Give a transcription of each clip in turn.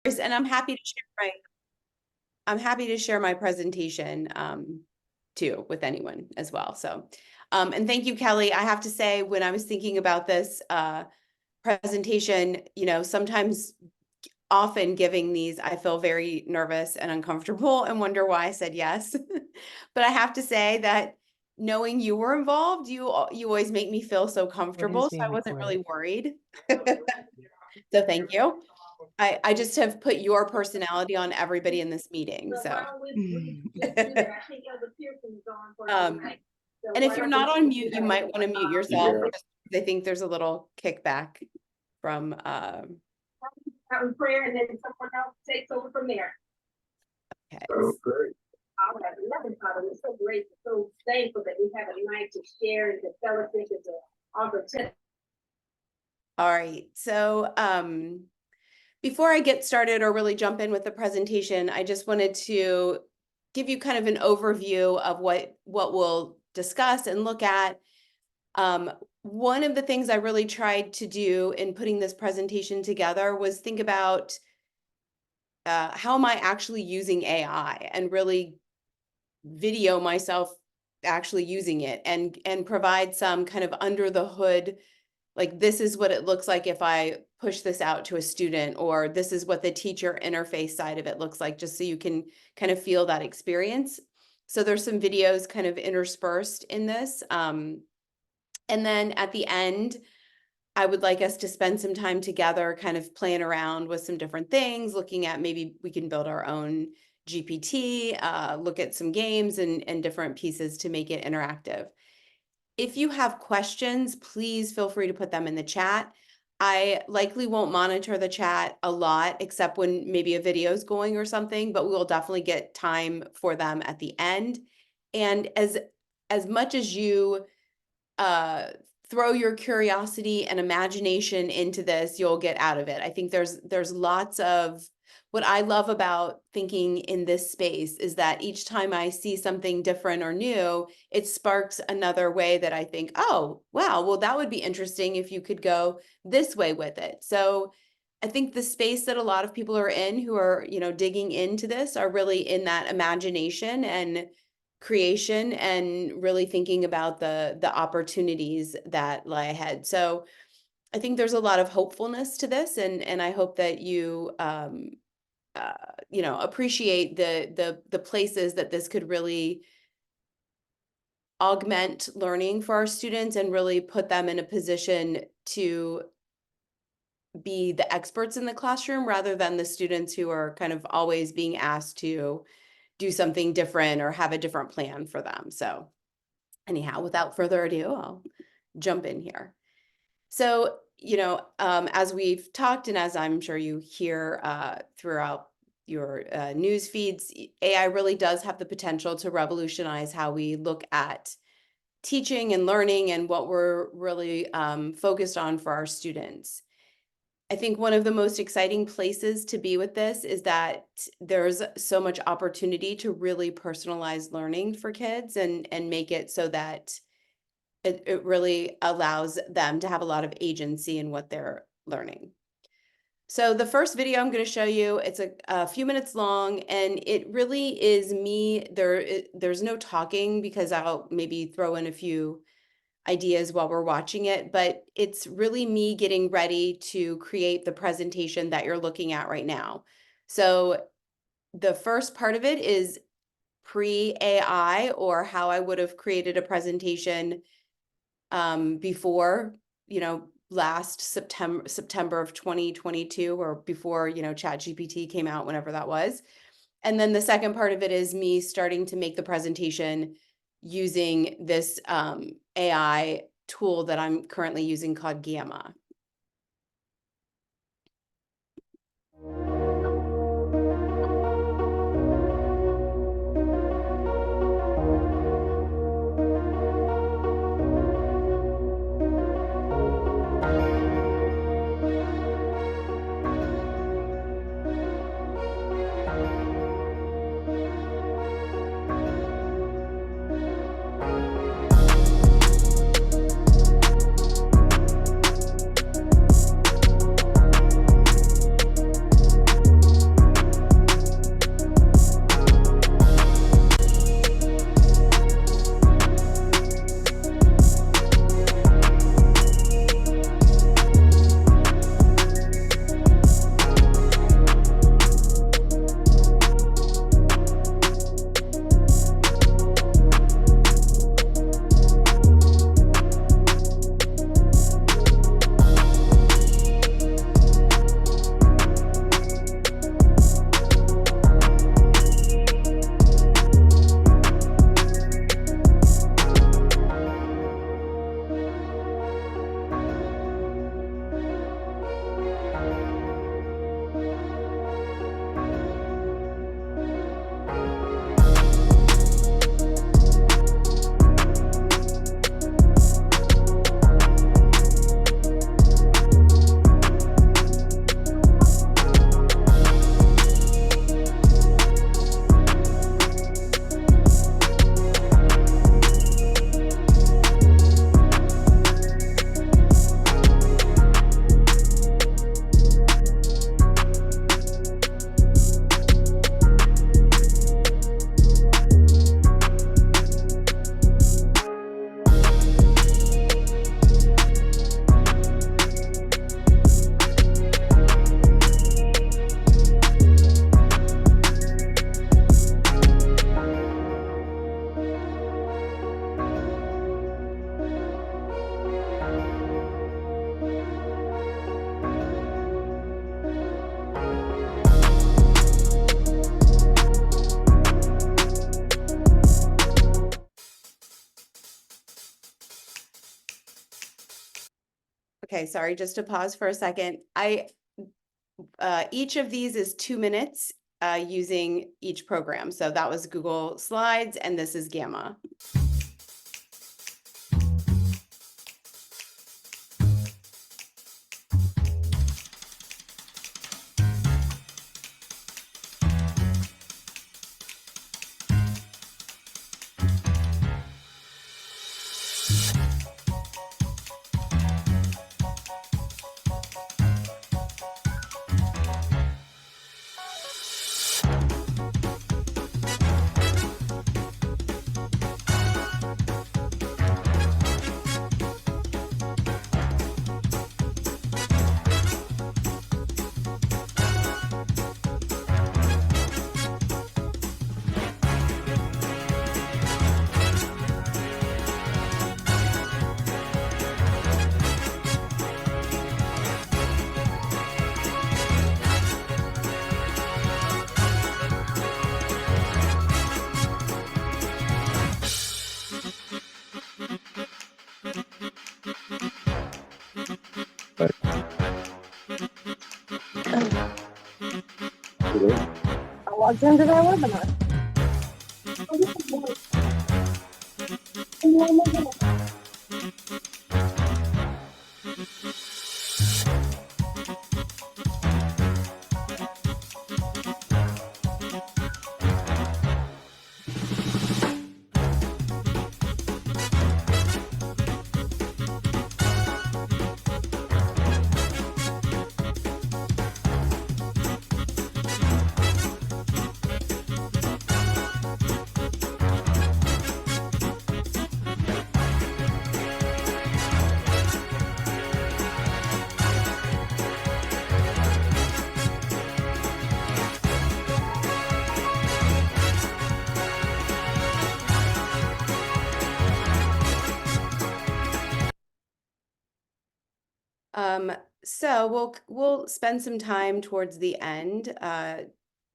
And I'm happy to share my presentation too with anyone as well. So, and thank you, Kelly. I have to say, when I was thinking about this presentation, sometimes often giving these, I feel very nervous and uncomfortable and wonder why I said yes. But I have to say that knowing you were involved, you always make me feel so comfortable. So I wasn't really worried. So thank you. I just have put your personality on everybody in this meeting. So, and if you're not on mute, you might want to mute yourself. I think there's a little kickback from prayer, and then someone else takes over from there. Okay. Oh, great. All right, another problem. It's so great, so thankful that we have a night to share and to fellowship and to offer tips. All right, so before I get started or really jump in with the presentation, I just wanted to give you kind of an overview of what we'll discuss and look at. One of the things I really tried to do in putting this presentation together was think about how am I actually using AI, and really video myself actually using it, and provide some kind of under the hood, like this is what it looks like if I push this out to a student, or this is what the teacher interface side of it looks like, just so you can kind of feel that experience. So there's some videos kind of interspersed in this. And then at the end, I would like us to spend some time together kind of playing around with some different things, looking at maybe we can build our own GPT, look at some games and different pieces to make it interactive. If you have questions, please feel free to put them in the chat. I likely won't monitor the chat a lot, except when maybe a video is going or something, but we will definitely get time for them at the end. And as much as you throw your curiosity and imagination into this, you'll get out of it. I think there's lots of, what I love about thinking in this space is that each time I see something different or new, it sparks another way that I think, oh, wow, well, that would be interesting if you could go this way with it. So I think the space that a lot of people are in who are, digging into this are really in that imagination and creation, and really thinking about the opportunities that lie ahead. So I think there's a lot of hopefulness to this, and I hope that you appreciate the places that this could really augment learning for our students and really put them in a position to be the experts in the classroom, rather than the students who are kind of always being asked to do something different or have a different plan for them. So anyhow, without further ado, I'll jump in here. So, as we've talked, and as I'm sure you hear throughout your news feeds, AI really does have the potential to revolutionize how we look at teaching and learning and what we're really focused on for our students. I think one of the most exciting places to be with this is that there's so much opportunity to really personalize learning for kids and make it so that it really allows them to have a lot of agency in what they're learning. So the first video I'm going to show you, it's a few minutes long, and it really is me. There's no talking because I'll maybe throw in a few ideas while we're watching it, but it's really me getting ready to create the presentation that you're looking at right now. So the first part of it is pre-AI, or how I would have created a presentation before, last September of 2022, or before, Chat GPT came out, whenever that was. And then the second part of it is me starting to make the presentation using this AI tool that I'm currently using called Gamma. Okay, sorry, just to pause for a second. Each of these is 2 minutes using each program. So that was Google Slides, and this is Gamma. I logged into their webinar. So we'll spend some time towards the end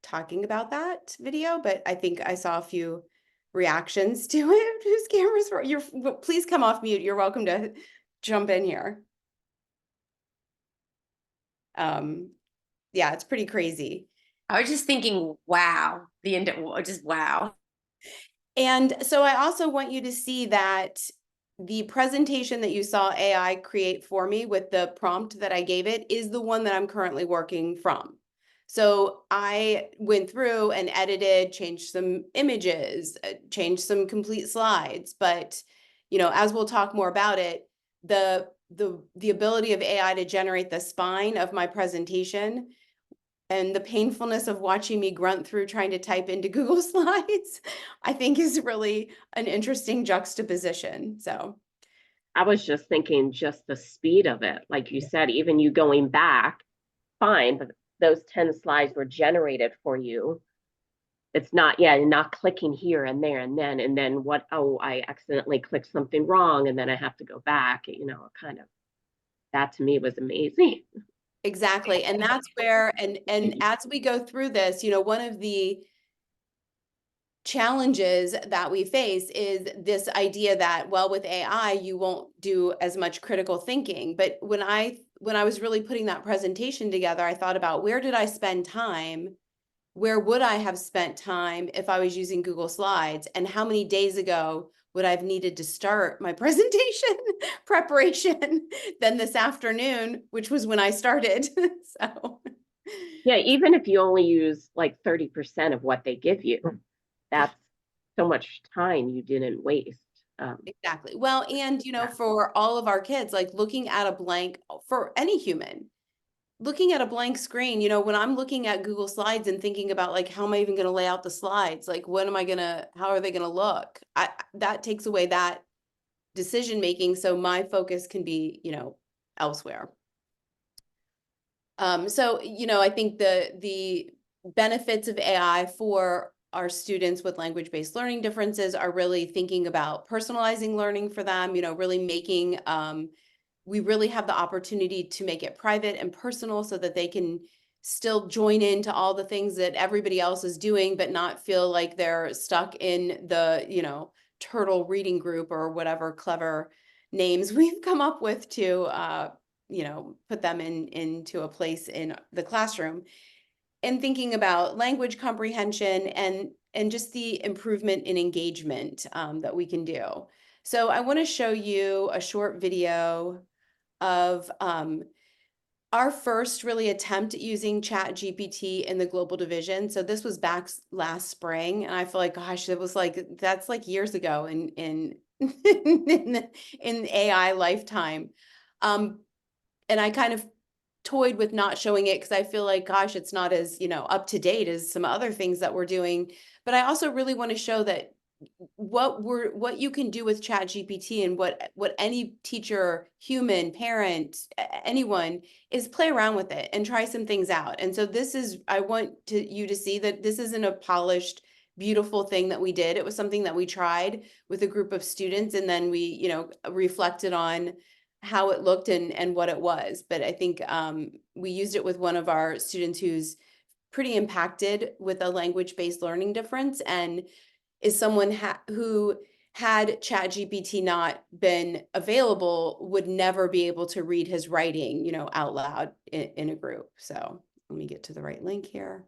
talking about that video, but I think I saw a few reactions to it. Whose cameras were please come off mute. You're welcome to jump in here. Yeah, it's pretty crazy. I was just thinking, wow, just wow. And so I also want you to see that the presentation that you saw AI create for me with the prompt that I gave it is the one that I'm currently working from. So I went through and edited, changed some images, changed some complete slides. But, you know, as we'll talk more about it, the ability of AI to generate the spine of my presentation and the painfulness of watching me grunt through trying to type into Google Slides, I think is really an interesting juxtaposition. So I was just thinking just the speed of it. Like you said, even you going back, fine, but those 10 slides were generated for you. It's not, yeah, you're not clicking here and there and then what, oh, I accidentally clicked something wrong and then I have to go back, you know, kind of, that to me was amazing. exactly. And that's where, and as we go through this, you know, one of the challenges that we face is this idea that, well, with AI, you won't do as much critical thinking. But when I was really putting that presentation together, I thought about where did I spend time? Where would I have spent time if I was using Google Slides? And how many days ago would I have needed to start my presentation preparation than this afternoon, which was when I started. So Yeah, even if you only use like 30% of what they give you, that's so much time you didn't waste. exactly. Well, and you know, for all of our kids, like looking at a blank, for any human, looking at a blank screen, you know, when I'm looking at Google Slides and thinking about like, how am I even going to lay out the slides? Like, how are they going to look? That takes away that decision making. So my focus can be, you know, elsewhere. So, you know, I think the benefits of AI for our students with language-based learning differences are really thinking about personalizing learning for them, you know, really making, we really have the opportunity to make it private and personal so that they can still join into all the things that everybody else is doing, but not feel like they're stuck in the, you know, turtle reading group or whatever clever names we've come up with to put them into a place in the classroom, and thinking about language comprehension and just the improvement in engagement that we can do. So I want to show you a short video of our first really attempt at using Chat GPT in the global division. So this was back last spring, and I feel like, gosh, that's like years ago in in AI lifetime. And I kind of toyed with not showing it because I feel like, gosh, it's not as, up to date as some other things that we're doing. But I also really want to show that what you can do with Chat GPT, and what any teacher, human, parent, anyone, is play around with it and try some things out. And so I want you to see that this isn't a polished, beautiful thing that we did. It was something that we tried with a group of students, and then we, reflected on how it looked and what it was. But I think we used it with one of our students who's pretty impacted with a language-based learning difference, and is someone who, had Chat GPT not been available, would never be able to read his writing, out loud in a group. So let me get to the right link here.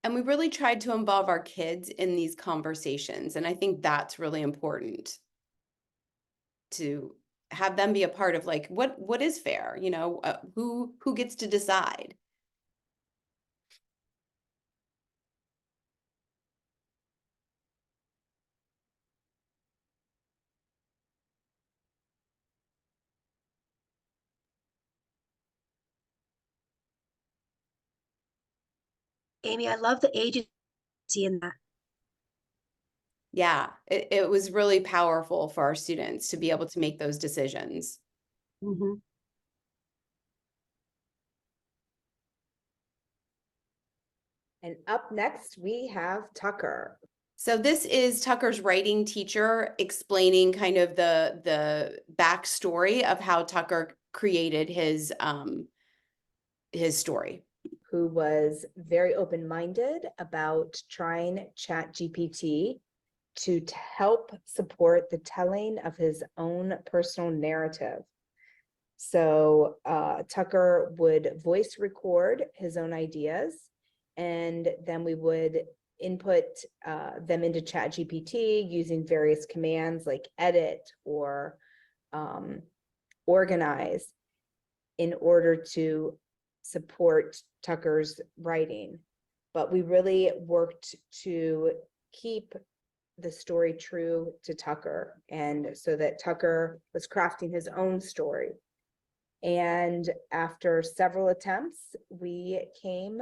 And we really tried to involve our kids in these conversations. And I think that's really important, to have them be a part of, like, what is fair, who gets to decide. Amy, I love the agency in that. Yeah, it was really powerful for our students to be able to make those decisions. Mhm. And up next, we have Tucker. So this is Tucker's writing teacher explaining kind of the backstory of how Tucker created his story. Who was very open-minded about trying Chat GPT to help support the telling of his own personal narrative. So Tucker would voice record his own ideas, and then we would input them into Chat GPT using various commands like edit or organize, in order to support Tucker's writing. But we really worked to keep the story true to Tucker, and so that Tucker was crafting his own story. And after several attempts, we came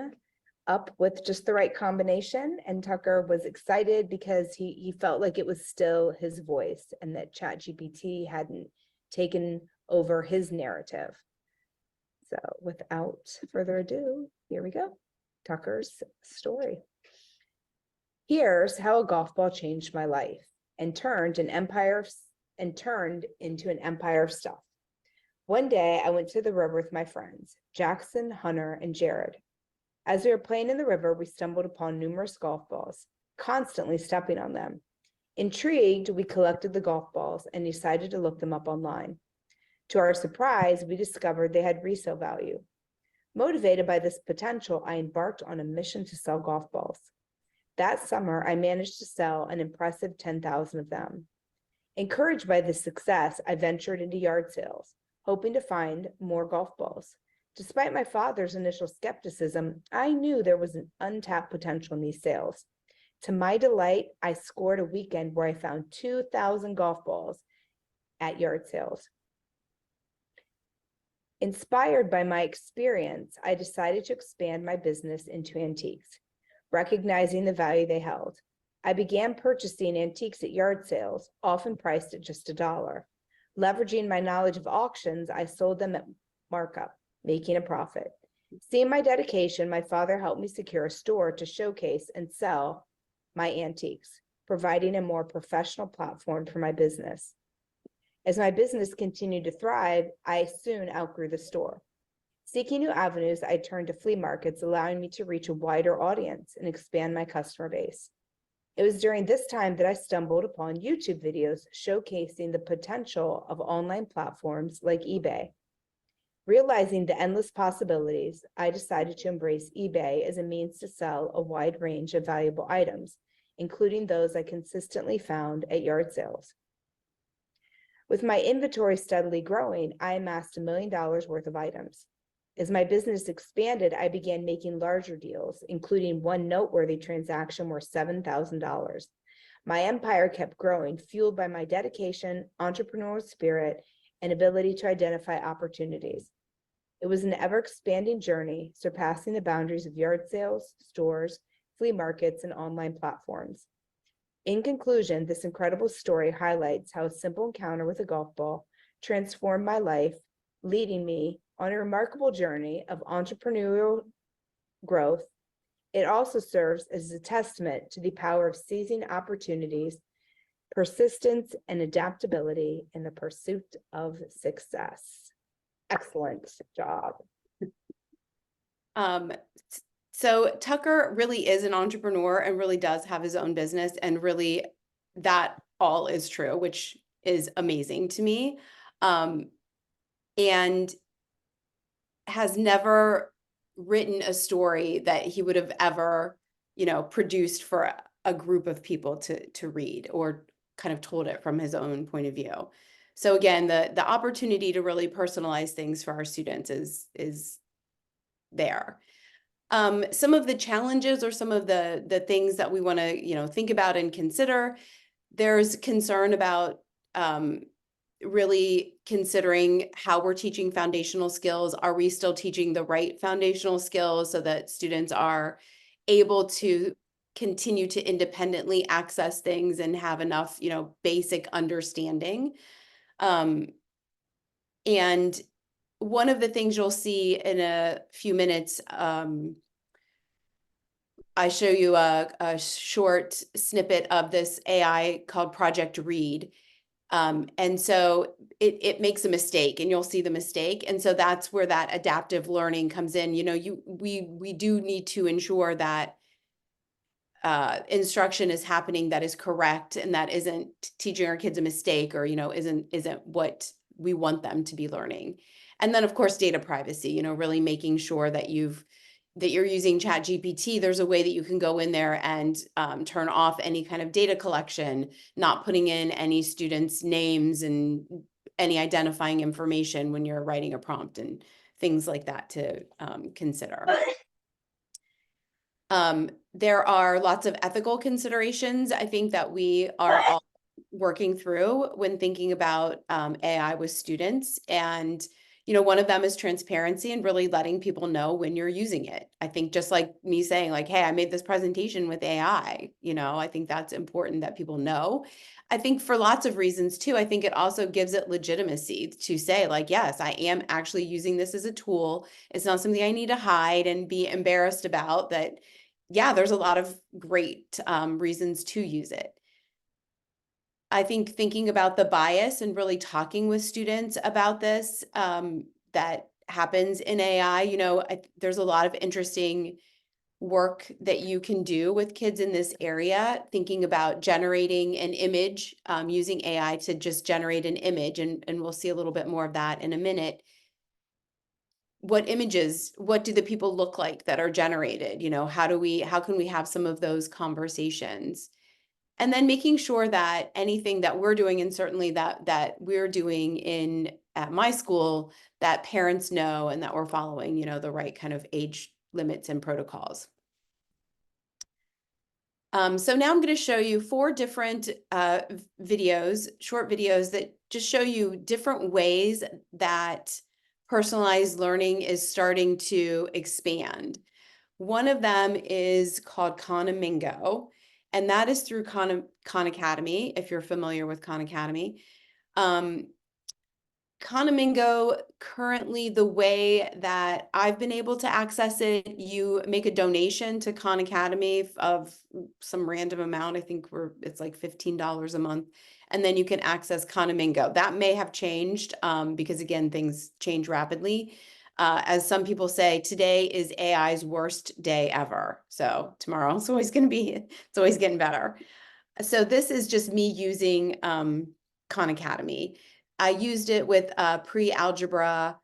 up with just the right combination, and Tucker was excited because he felt like it was still his voice and that Chat GPT hadn't taken over his narrative. So without further ado, here we go. Tucker's story. Here's how a golf ball changed my life and turned into an empire of stuff. One day I went to the river with my friends, Jackson, Hunter, and Jared. As we were playing in the river, we stumbled upon numerous golf balls, constantly stepping on them. Intrigued, we collected the golf balls and decided to look them up online. To our surprise, we discovered they had resale value. Motivated by this potential, I embarked on a mission to sell golf balls. That summer, I managed to sell an impressive 10,000 of them. Encouraged by this success, I ventured into yard sales, hoping to find more golf balls. Despite my father's initial skepticism, I knew there was an untapped potential in these sales. To my delight, I scored a weekend where I found 2,000 golf balls at yard sales. Inspired by my experience, I decided to expand my business into antiques, recognizing the value they held. I began purchasing antiques at yard sales, often priced at just $1. Leveraging my knowledge of auctions, I sold them at markup, making a profit. Seeing my dedication, my father helped me secure a store to showcase and sell my antiques, providing a more professional platform for my business. As my business continued to thrive, I soon outgrew the store. Seeking new avenues, I turned to flea markets, allowing me to reach a wider audience and expand my customer base. It was during this time that I stumbled upon YouTube videos showcasing the potential of online platforms like eBay. Realizing the endless possibilities, I decided to embrace eBay as a means to sell a wide range of valuable items, including those I consistently found at yard sales. With my inventory steadily growing, I amassed $1 million worth of items. As my business expanded, I began making larger deals, including one noteworthy transaction worth $7,000. My empire kept growing, fueled by my dedication, entrepreneurial spirit, and ability to identify opportunities. It was an ever-expanding journey, surpassing the boundaries of yard sales, stores, flea markets, and online platforms. In conclusion, this incredible story highlights how a simple encounter with a golf ball transformed my life, leading me on a remarkable journey of entrepreneurial growth. It also serves as a testament to the power of seizing opportunities, persistence, and adaptability in the pursuit of success. Excellent job. So Tucker really is an entrepreneur and really does have his own business, and really that all is true, which is amazing to me. And has never written a story that he would have ever, produced for a group of people to read, or kind of told it from his own point of view. So again, the opportunity to really personalize things for our students is there. Some of the challenges, or some of the things that we want to, think about and consider. There's concern about really considering how we're teaching foundational skills. Are we still teaching the right foundational skills so that students are able to continue to independently access things and have enough, basic understanding? And one of the things you'll see in a few minutes, I show you a short snippet of this AI called Project Read. And so it makes a mistake, and you'll see the mistake. And so that's where that adaptive learning comes in. We do need to ensure that instruction is happening that is correct, and that isn't teaching our kids a mistake, or, isn't what we want them to be learning. And then of course, data privacy, really making sure that you're using Chat GPT. There's a way that you can go in there and turn off any kind of data collection, not putting in any students' names and any identifying information when you're writing a prompt, and things like that to consider. There are lots of ethical considerations, I think, that we are all working through when thinking about AI with students. And one of them is transparency, and really letting people know when you're using it. I think, just like me saying, like, hey, I made this presentation with AI, I think that's important that people know. I think for lots of reasons too, I think it also gives it legitimacy to say, like, yes, I am actually using this as a tool. It's not something I need to hide and be embarrassed about. That, yeah, there's a lot of great reasons to use it. I think thinking about the bias and really talking with students about this, that happens in AI. There's a lot of interesting work that you can do with kids in this area, thinking about generating an image, using AI to just generate an image. And we'll see a little bit more of that in a minute. What do the people look like that are generated? How can we have some of those conversations? And then making sure that anything that we're doing, and certainly that we're doing at my school, that parents know, and that we're following, the right kind of age limits and protocols. So now I'm going to show you 4 different videos, short videos, that just show you different ways that personalized learning is starting to expand. One of them is called Khanmigo, and that is through Khan Academy, if you're familiar with Khan Academy. Khan Khanmigo, currently the way that I've been able to access it, you make a donation to Khan Academy of some random amount. I think it's like $15 a month. And then you can access Khanmigo. That may have changed because again, things change rapidly. As some people say, today is AI's worst day ever. So tomorrow it's always it's always getting better. So this is just me using Khan Academy. I used it with pre-algebra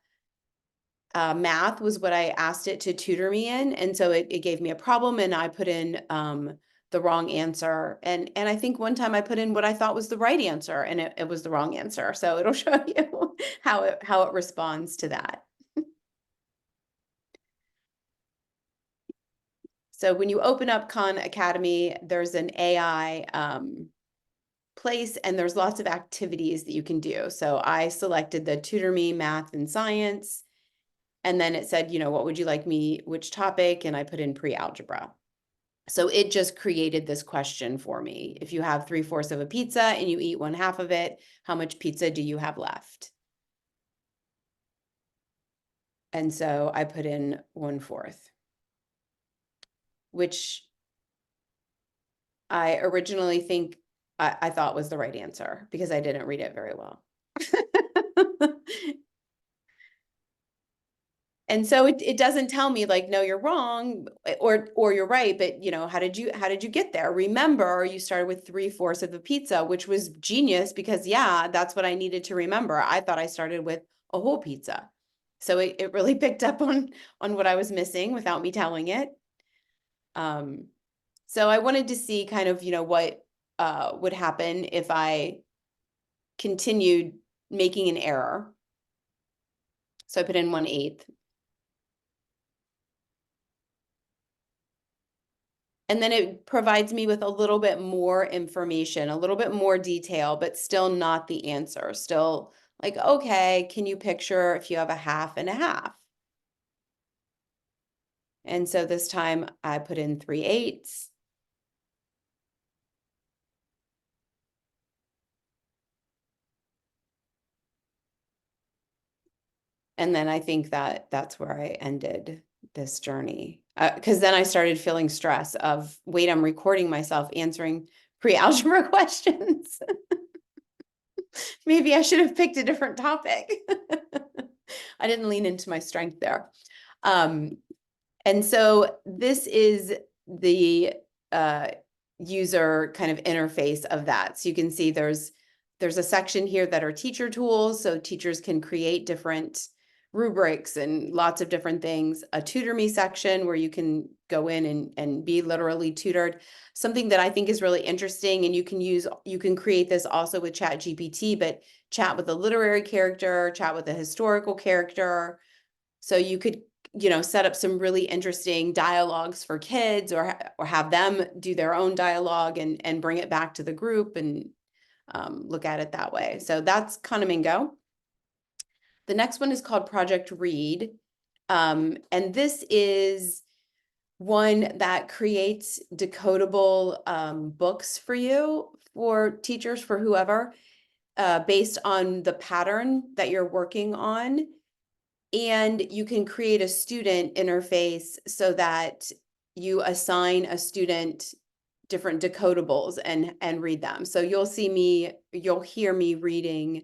math was what I asked it to tutor me in. And so it gave me a problem and I put in the wrong answer. And I think one time I put in what I thought was the right answer and it was the wrong answer. So it'll show you how it responds to that. So when you open up Khan Academy, there's an AI place and there's lots of activities that you can do. So I selected the Tutor Me Math and Science. And then it said, what would you like which topic? And I put in pre-algebra. So it just created this question for me. If you have 3/4 of a pizza and you eat 1/2 of it, how much pizza do you have left? And so I put in 1/4, which I originally I thought was the right answer because I didn't read it very well. And so it doesn't tell me like, no, you're wrong or you're right, but how did you get there? Remember, you started with 3/4 of the pizza, which was genius because yeah, that's what I needed to remember. I thought I started with a whole pizza. So it really picked up on what I was missing without me telling it. So I wanted to see kind of, what would happen if I continued making an error. So I put in 1/8. And then it provides me with a little bit more information, a little bit more detail, but still not the answer. Still like, okay, can you picture if you have a 1/2 and a 1/2? And so this time I put in 3/8. And then I think that's where I ended this journey. Because then I started feeling stress of, wait, I'm recording myself answering pre-algebra questions. Maybe I should have picked a different topic. I didn't lean into my strength there. And so this is the user kind of interface of that. So you can see there's a section here that are teacher tools. So teachers can create different rubrics and lots of different things. A Tutor Me section where you can go in and be literally tutored. Something that I think is really interesting, and you can create this also with Chat GPT, but chat with a literary character, chat with a historical character. So you could, set up some really interesting dialogues for kids or have them do their own dialogue and bring it back to the group and look at it that way. So that's Khanmigo. The next one is called Project Read. And this is one that creates decodable books for you, for teachers, for whoever, based on the pattern that you're working on. And you can create a student interface so that you assign a student different decodables and read them. So you'll hear me reading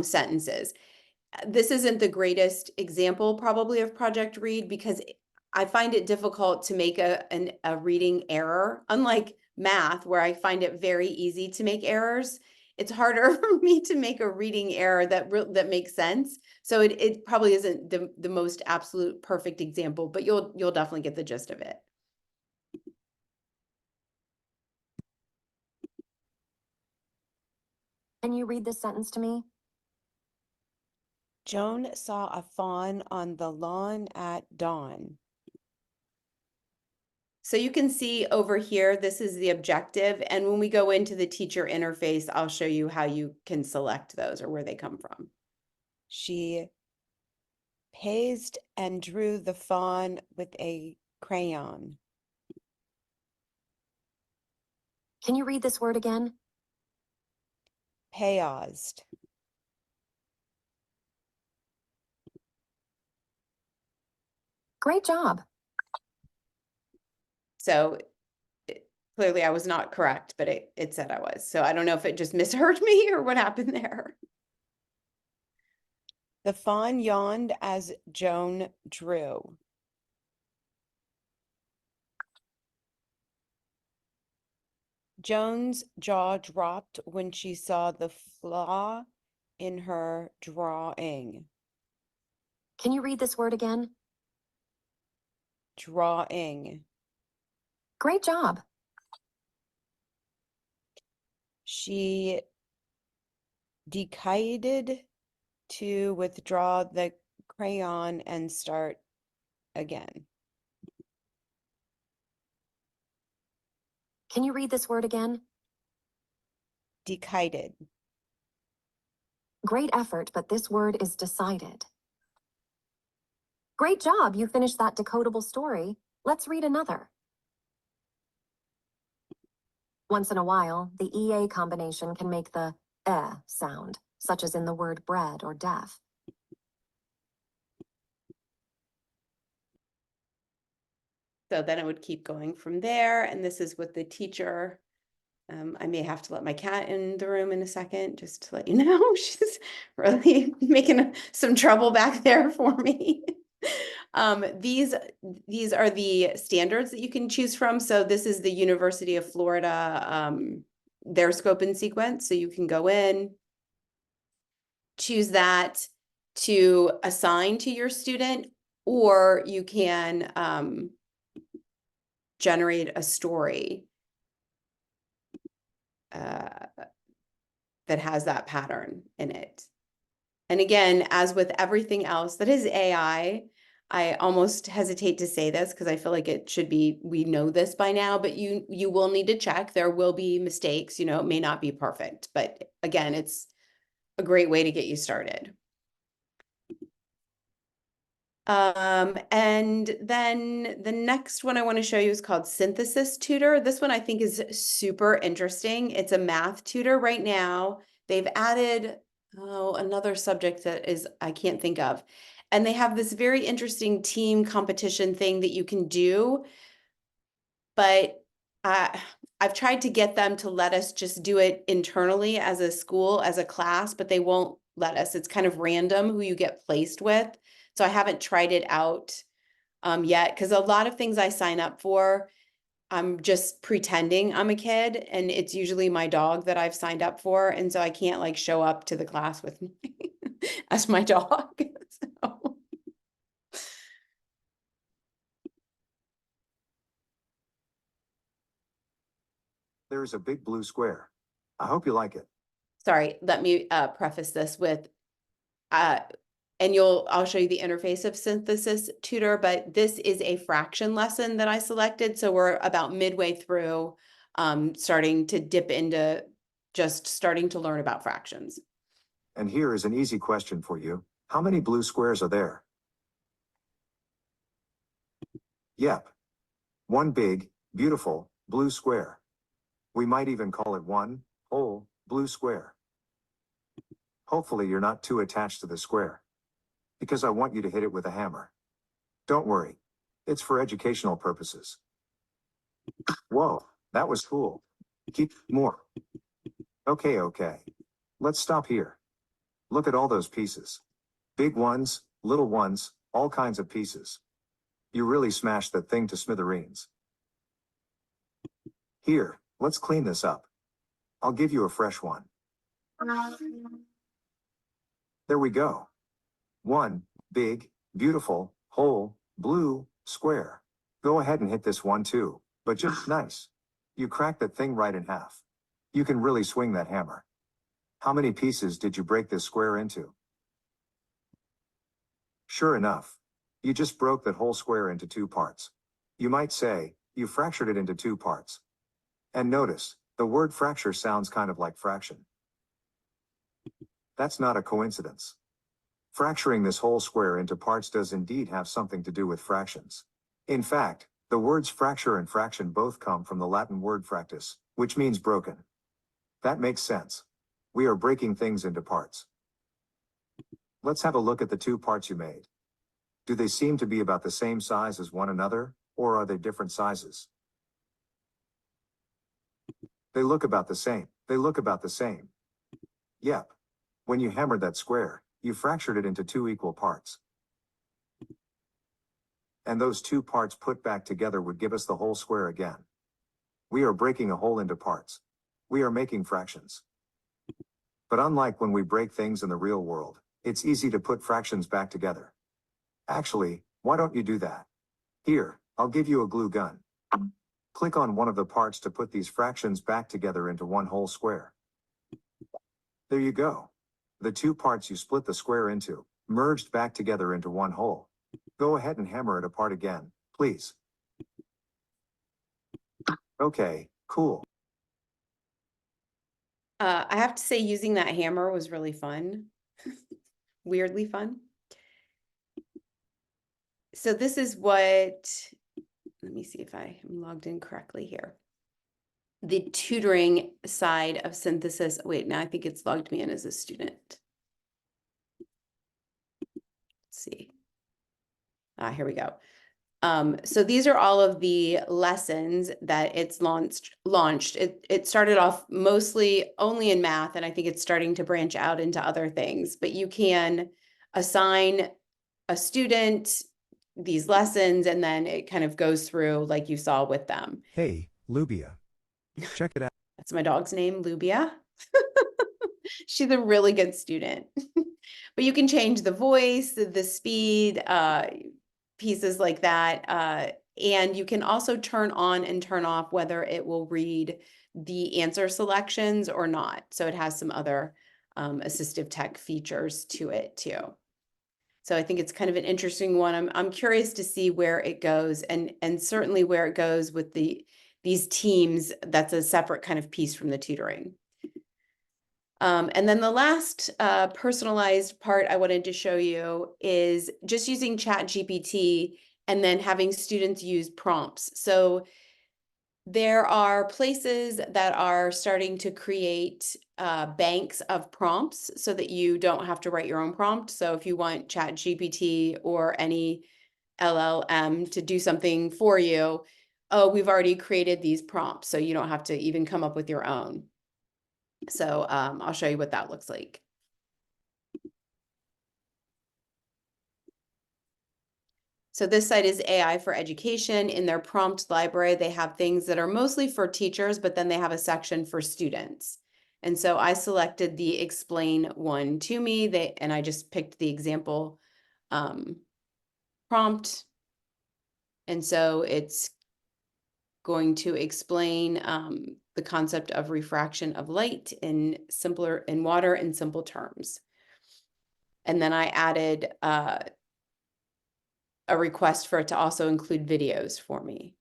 sentences. This isn't the greatest example probably of Project Read because I find it difficult to make a reading error. Unlike math, where I find it very easy to make errors, it's harder for me to make a reading error that makes sense. So it probably isn't the most absolute perfect example, but you'll definitely get the gist of it. Can you read this sentence to me? Joan saw a fawn on the lawn at dawn. So you can see over here, this is the objective. And when we go into the teacher interface, I'll show you how you can select those or where they come from. She paced and drew the fawn with a crayon. Can you read this word again? Paused. Great job. So clearly I was not correct, but it said I was. So I don't know if it just misheard me or what happened there. The fawn yawned as Joan drew. Joan's jaw dropped when she saw the flaw in her drawing. Can you read this word again? Drawing. Great job. She decided to withdraw the crayon and start again. Can you read this word again? Decided. Great effort, but this word is decided. Great job. You finished that decodable story. Let's read another. Once in a while, the EA combination can make the sound, such as in the word bread or deaf. So then it would keep going from there. And this is what the teacher, I may have to let my cat in the room in a second, just to let you know, she's really making some trouble back there for me. These are the standards that you can choose from. So this is the University of Florida, their scope and sequence. So you can go in, choose that to assign to your student, or you can generate a story that has that pattern in it. And again, as with everything else that is AI, I almost hesitate to say this because I feel like it should be, we know this by now, but you will need to check. There will be mistakes, you know, it may not be perfect, but again, it's a great way to get you started. And then the next one I want to show you is called Synthesis Tutor. This one I think is super interesting. It's a math tutor right now. They've added, another subject that is, I can't think of. And they have this very interesting team competition thing that you can do. But I've tried to get them to let us just do it internally as a school, as a class, but they won't let us. It's kind of random who you get placed with. So I haven't tried it out yet, because a lot of things I sign up for, I'm just pretending I'm a kid, and it's usually my dog that I've signed up for, and so I can't like show up to the class with me as my dog. So. There's a big blue square. I hope you like it. Sorry, let me preface this with and I'll show you the interface of Synthesis Tutor, but this is a fraction lesson that I selected. So we're about midway through, starting to dip into just starting to learn about fractions. And here is an easy question for you. How many blue squares are there? Yep. One big, beautiful, blue square. We might even call it one whole blue square. Hopefully you're not too attached to the square, because I want you to hit it with a hammer. Don't worry. It's for educational purposes. Whoa, that was cool. Keep more. Okay. Let's stop here. Look at all those pieces. Big ones, little ones, all kinds of pieces. You really smashed that thing to smithereens. Here, let's clean this up. I'll give you a fresh one. There we go. One big, beautiful, whole, blue square. Go ahead and hit this one too, but just nice. You cracked that thing right in half. You can really swing that hammer. How many pieces did you break this square into? Sure enough, you just broke that whole square into two parts. You might say, you fractured it into two parts. And notice, the word fracture sounds kind of like fraction. That's not a coincidence. Fracturing this whole square into parts does indeed have something to do with fractions. In fact, the words fracture and fraction both come from the Latin word fractus, which means broken. That makes sense. We are breaking things into parts. Let's have a look at the two parts you made. Do they seem to be about the same size as one another, or are they different sizes? They look about the same. They look about the same. Yep. When you hammered that square, you fractured it into 2 equal parts. And those 2 parts put back together would give us the whole square again. We are breaking a whole into parts. We are making fractions. But unlike when we break things in the real world, it's easy to put fractions back together. Actually, why don't you do that? Here, I'll give you a glue gun. Click on one of the parts to put these fractions back together into one whole square. There you go. The 2 parts you split the square into, merged back together into one whole. Go ahead and hammer it apart again, please. Okay, cool. I have to say using that hammer was really fun. Weirdly fun. So this is what, let me see if I am logged in correctly here. The tutoring side of synthesis. Wait, now I think it's logged me in as a student. Let's see. Here we go. So these are all of the lessons that it's launched. It started off mostly only in math, and I think it's starting to branch out into other things, but you can assign a student these lessons, and then it kind of goes through like you saw with them. Hey, Lubia. Check it out. That's my dog's name, Lubia. She's a really good student. But you can change the voice, the speed, pieces like that. And you can also turn on and turn off whether it will read the answer selections or not. So it has some other assistive tech features to it too. So I think it's kind of an interesting one. I'm curious to see where it goes, and certainly where it goes with these teams. That's a separate kind of piece from the tutoring. And then the last personalized part I wanted to show you is just using Chat GPT and then having students use prompts. So there are places that are starting to create banks of prompts so that you don't have to write your own prompt. So if you want Chat GPT or any LLM to do something for you, oh, we've already created these prompts, so you don't have to even come up with your own. So I'll show you what that looks like. So this site is AI for Education. In their prompt library, they have things that are mostly for teachers, but then they have a section for students. And so I selected the explain one to me, and I just picked the example prompt. And so it's going to explain the concept of refraction of light in water in simple terms. And then I added a request for it to also include videos for me.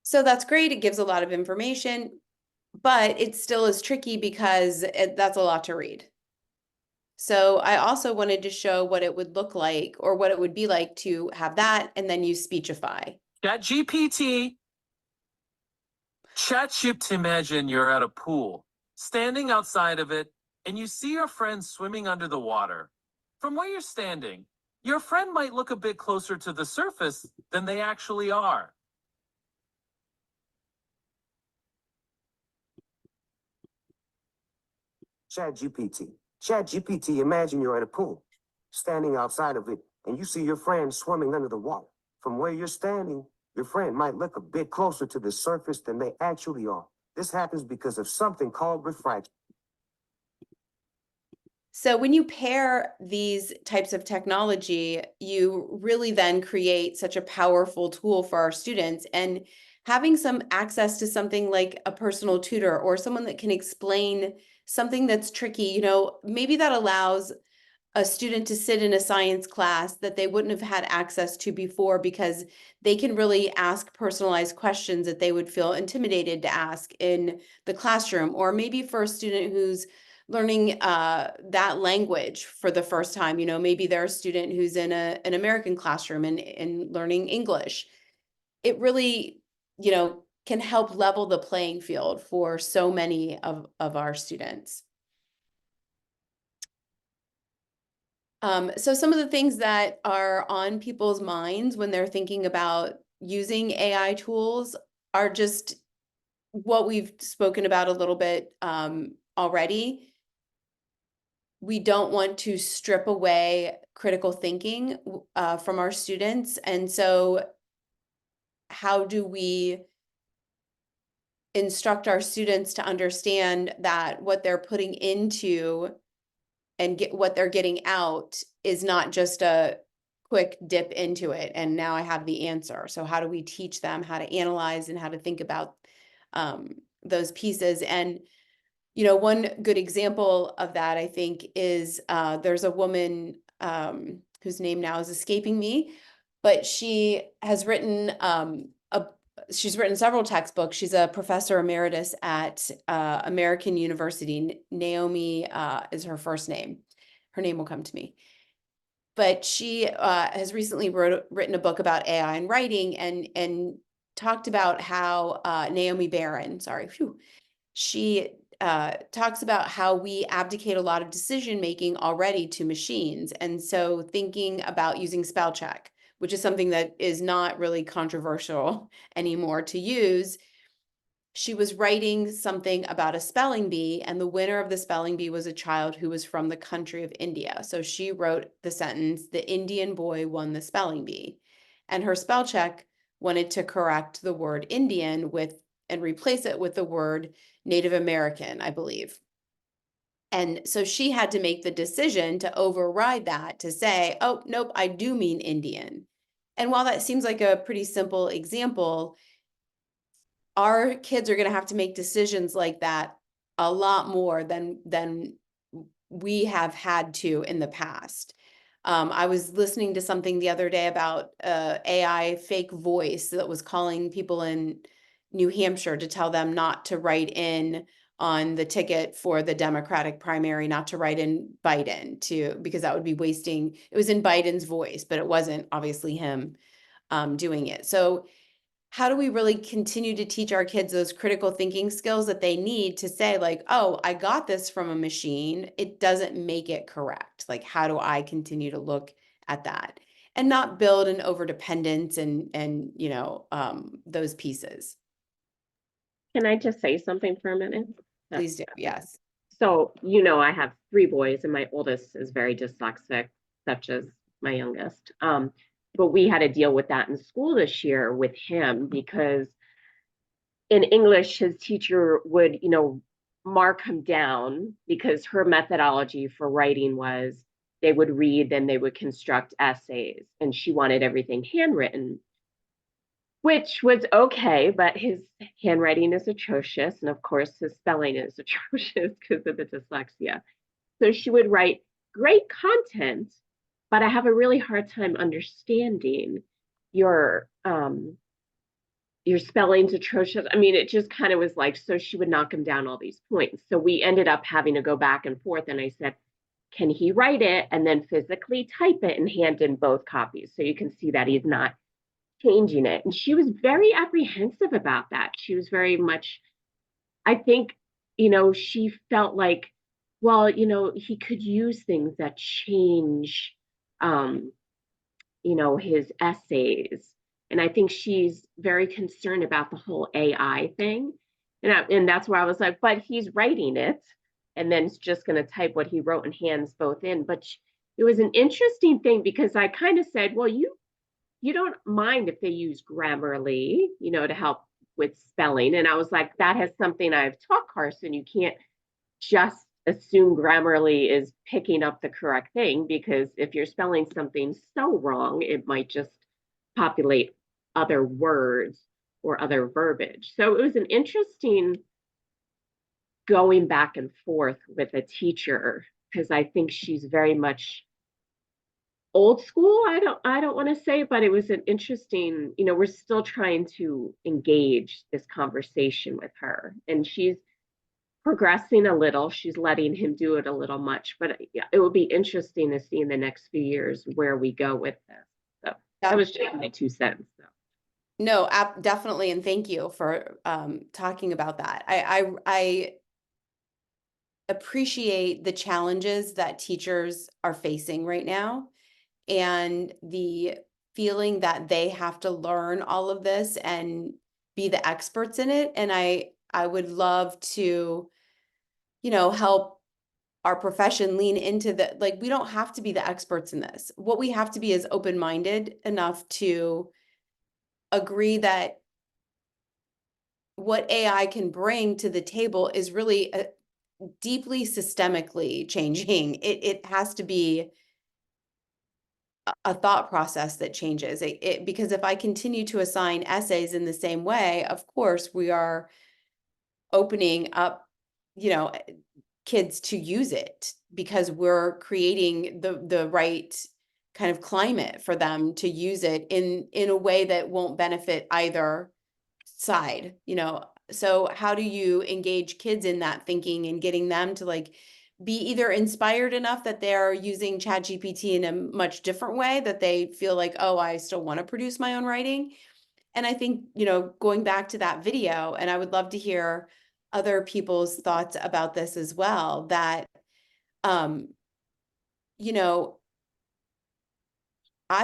So that's great. It gives a lot of information, but it still is tricky because that's a lot to read. So I also wanted to show what it would look like, or what it would be like to have that and then use Speechify. Chat GPT. Imagine you're at a pool, standing outside of it, and you see your friend swimming under the water. From where you're standing, your friend might look a bit closer to the surface than they actually are. Chat GPT, imagine you're at a pool, standing outside of it, and you see your friend swimming under the water. From where you're standing, your friend might look a bit closer to the surface than they actually are. This happens because of something called refraction. So when you pair these types of technology, you really then create such a powerful tool for our students. And having some access to something like a personal tutor or someone that can explain something that's tricky, maybe that allows a student to sit in a science class that they wouldn't have had access to before, because they can really ask personalized questions that they would feel intimidated to ask in the classroom. Or maybe for a student who's learning that language for the first time, maybe they're a student who's in an American classroom and learning English. It really, can help level the playing field for so many of our students. So some of the things that are on people's minds when they're thinking about using AI tools are just what we've spoken about a little bit already. We don't want to strip away critical thinking from our students. And so how do we instruct our students to understand that what they're putting into and what they're getting out is not just a quick dip into it and now I have the answer? So how do we teach them how to analyze and how to think about those pieces? And one good example of that, I think, is there's a woman whose name now is escaping me, but she has written she's written several textbooks. She's a professor emeritus at American University. Naomi is her first name. Her name will come to me. But she has recently written a book about AI and writing, and talked about how Naomi Barron, she talks about how we abdicate a lot of decision making already to machines. And so thinking about using spell check, which is something that is not really controversial anymore to use. She was writing something about a spelling bee, and the winner of the spelling bee was a child who was from the country of India. So she wrote the sentence, "The Indian boy won the spelling bee." And her spell check wanted to correct the word Indian and replace it with the word Native American, I believe. And so she had to make the decision to override that, to say, oh, nope, I do mean Indian. And while that seems like a pretty simple example, our kids are going to have to make decisions like that a lot more than we have had to in the past. I was listening to something the other day about AI fake voice that was calling people in New Hampshire to tell them not to write in on the ticket for the Democratic primary, not to write in Biden, because that would be wasting. It was in Biden's voice, but it wasn't obviously him doing it. So how do we really continue to teach our kids those critical thinking skills that they need to say, like, oh, I got this from a machine, it doesn't make it correct? Like, how do I continue to look at that and not build an overdependence and those pieces? Can I just say something for a minute? Please do. Yes. So, I have 3 boys and my oldest is very dyslexic, such as my youngest. But we had to deal with that in school this year with him, because in English, his teacher would, mark him down, because her methodology for writing was they would read, then they would construct essays, and she wanted everything handwritten, which was okay, but his handwriting is atrocious. And of course, his spelling is atrocious because of the dyslexia. So she would write great content, but I have a really hard time understanding your spelling's atrocious. I mean, it just kind of was like, so she would knock him down all these points. So we ended up having to go back and forth. And I said, can he write it and then physically type it and hand in both copies? So you can see that he's not changing it. And she was very apprehensive about that. She was very much, I think, she felt like, well, he could use things that change, his essays. And I think she's very concerned about the whole AI thing. And that's where I was like, but he's writing it and then it's just going to type what he wrote and hands both in. But it was an interesting thing, because I kind of said, well, you don't mind if they use Grammarly, to help with spelling. And I was like, that has something I've taught Carson. You can't just assume Grammarly is picking up the correct thing, because if you're spelling something so wrong, it might just populate other words or other verbiage. So it was an interesting going back and forth with a teacher because I think she's very much old school. I don't want to say, but it was an interesting, we're still trying to engage this conversation with her, and she's progressing a little. She's letting him do it a little much, but yeah, it will be interesting to see in the next few years where we go with this. So that was just my 2 cents. So. No, definitely, and thank you for talking about that. I appreciate the challenges that teachers are facing right now, and the feeling that they have to learn all of this and be the experts in it. And I would love to, help our profession lean into the, like, we don't have to be the experts in this. What we have to be is open-minded enough to agree what AI can bring to the table is really deeply systemically changing. It has to be a thought process that changes because if I continue to assign essays in the same way, of course, we are opening up, kids to use it because we're creating the right kind of climate for them to use it in a way that won't benefit either side. So how do you engage kids in that thinking and getting them to be either inspired enough that they're using Chat GPT in a much different way, that they feel like, oh, I still want to produce my own writing. And I think, going back to that video, and I would love to hear other people's thoughts about this as well, that, I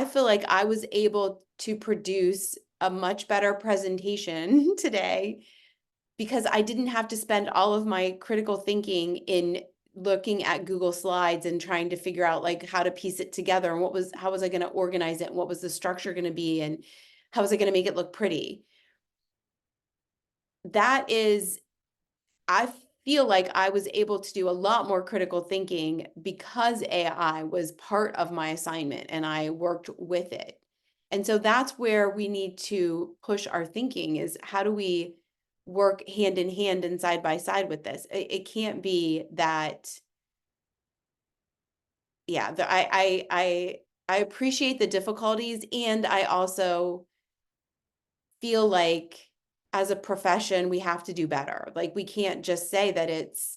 feel like I was able to produce a much better presentation today because I didn't have to spend all of my critical thinking in looking at Google Slides and trying to figure out how to piece it together and how was I going to organize it and what was the structure going to be and how was I going to make it look pretty. I feel like I was able to do a lot more critical thinking because AI was part of my assignment and I worked with it. And so that's where we need to push our thinking, is how do we work hand in hand and side by side with this? It can't be that, yeah, I appreciate the difficulties, and I also feel like as a profession, we have to do better. We can't just say that it's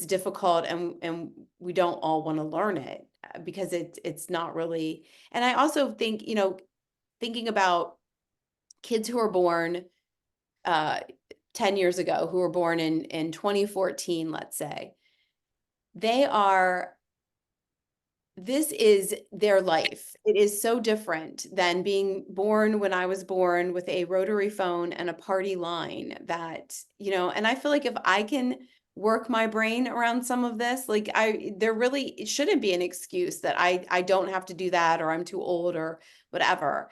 difficult and we don't all want to learn it, because it's not really. And I also think, thinking about kids who are born 10 years ago, who were born in 2014, let's say, this is their life. It is so different than being born when I was born with a rotary phone and a party line that, and I feel like if I can work my brain around some of this, there really shouldn't be an excuse that I don't have to do that, or I'm too old or whatever.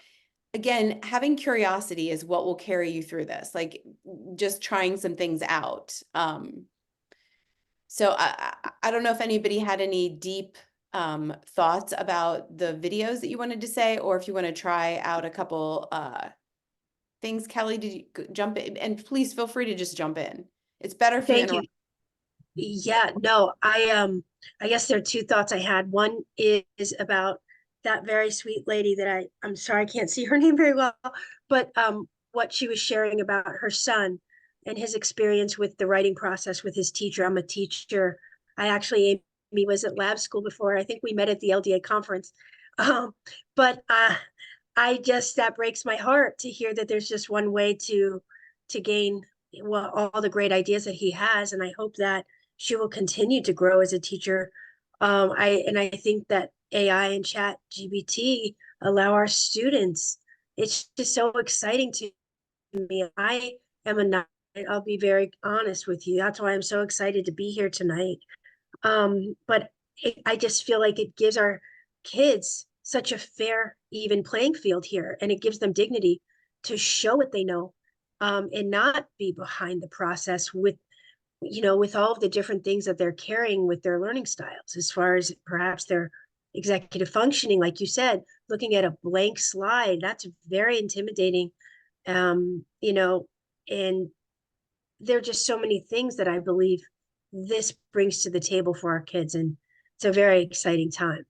Again, having curiosity is what will carry you through this, just trying some things out. So I don't know if anybody had any deep thoughts about the videos that you wanted to say, or if you want to try out a couple things. Kelly, did you jump in? And please feel free to just jump in. It's better if you Thank you. interrupt. Yeah, no, I guess there are 2 thoughts I had. One is about that very sweet lady that I'm sorry, I can't see her name very well, but what she was sharing about her son and his experience with the writing process with his teacher. I'm a teacher. Amy was at lab school before. I think we met at the LDA conference. But that breaks my heart to hear that there's just one way to gain all the great ideas that he has. And I hope that she will continue to grow as a teacher. I think that AI and Chat GPT allow our students. It's just so exciting to me. I am a nerd. I'll be very honest with you. That's why I'm so excited to be here tonight. But I just feel like it gives our kids such a fair, even playing field here, and it gives them dignity to show what they know, and not be behind the process with all of the different things that they're carrying with their learning styles, as far as perhaps their executive functioning. Like you said, looking at a blank slide, that's very intimidating. And there are just so many things that I believe this brings to the table for our kids. And it's a very exciting time.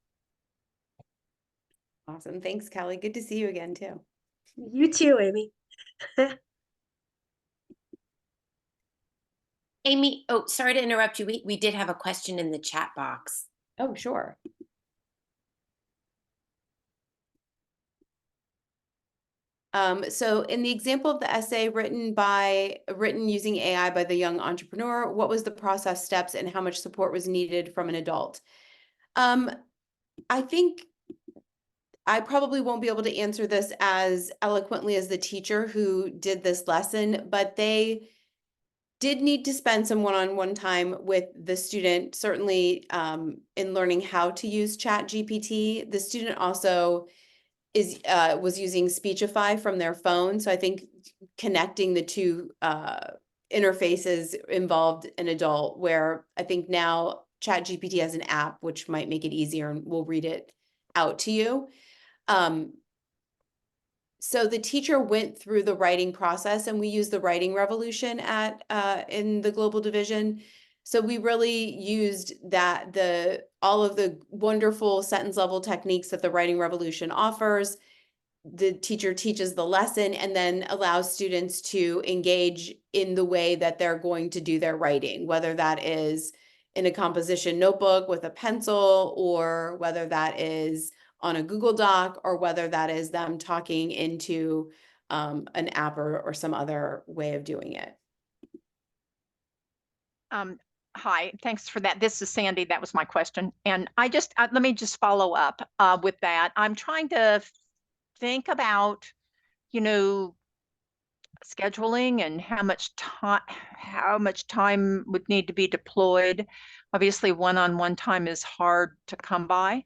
Awesome. Thanks, Kelly. Good to see you again, too. You too, Amy. Amy, oh, sorry to interrupt you. We did have a question in the chat box. Oh, sure. So in the example of the essay written using AI by the young entrepreneur, what was the process steps and how much support was needed from an adult? I think I probably won't be able to answer this as eloquently as the teacher who did this lesson, but they did need to spend some one-on-one time with the student, certainly in learning how to use Chat GPT. The student also was using Speechify from their phone. So I think connecting the two interfaces involved an adult, where I think now Chat GPT has an app, which might make it easier and we'll read it out to you. So the teacher went through the writing process, and we use the writing revolution in the global division. So we really used all of the wonderful sentence level techniques that the writing revolution offers. The teacher teaches the lesson and then allows students to engage in the way that they're going to do their writing, whether that is in a composition notebook with a pencil, or whether that is on a Google Doc, or whether that is them talking into an app or some other way of doing it. Hi, thanks for that. This is Sandy. That was my question. And let me just follow up with that. I'm trying to think about, scheduling and how much time would need to be deployed. Obviously, one-on-one time is hard to come by.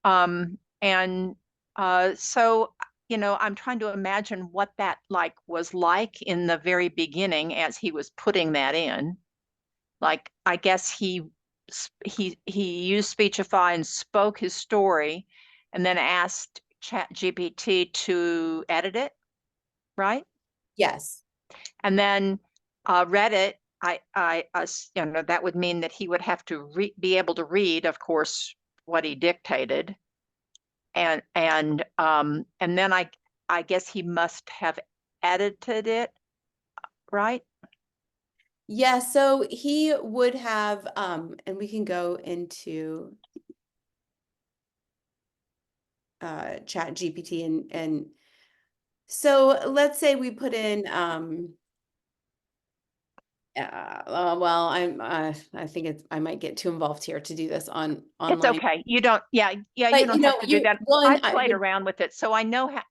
So, I'm trying to imagine what that was like in the very beginning as he was putting that in. Like, I guess he used Speechify and spoke his story and then asked Chat GPT to edit it, right? Yes. And then read it. That would mean that he would have to be able to read, of course, what he dictated. And then I guess he must have edited it, right? Yeah, so he would have, and we can go into Chat GPT and so let's say we put in well, I think I might get too involved here to do this online. It's okay. You don't, But, you don't have to do that. one, I played around with it, so I know how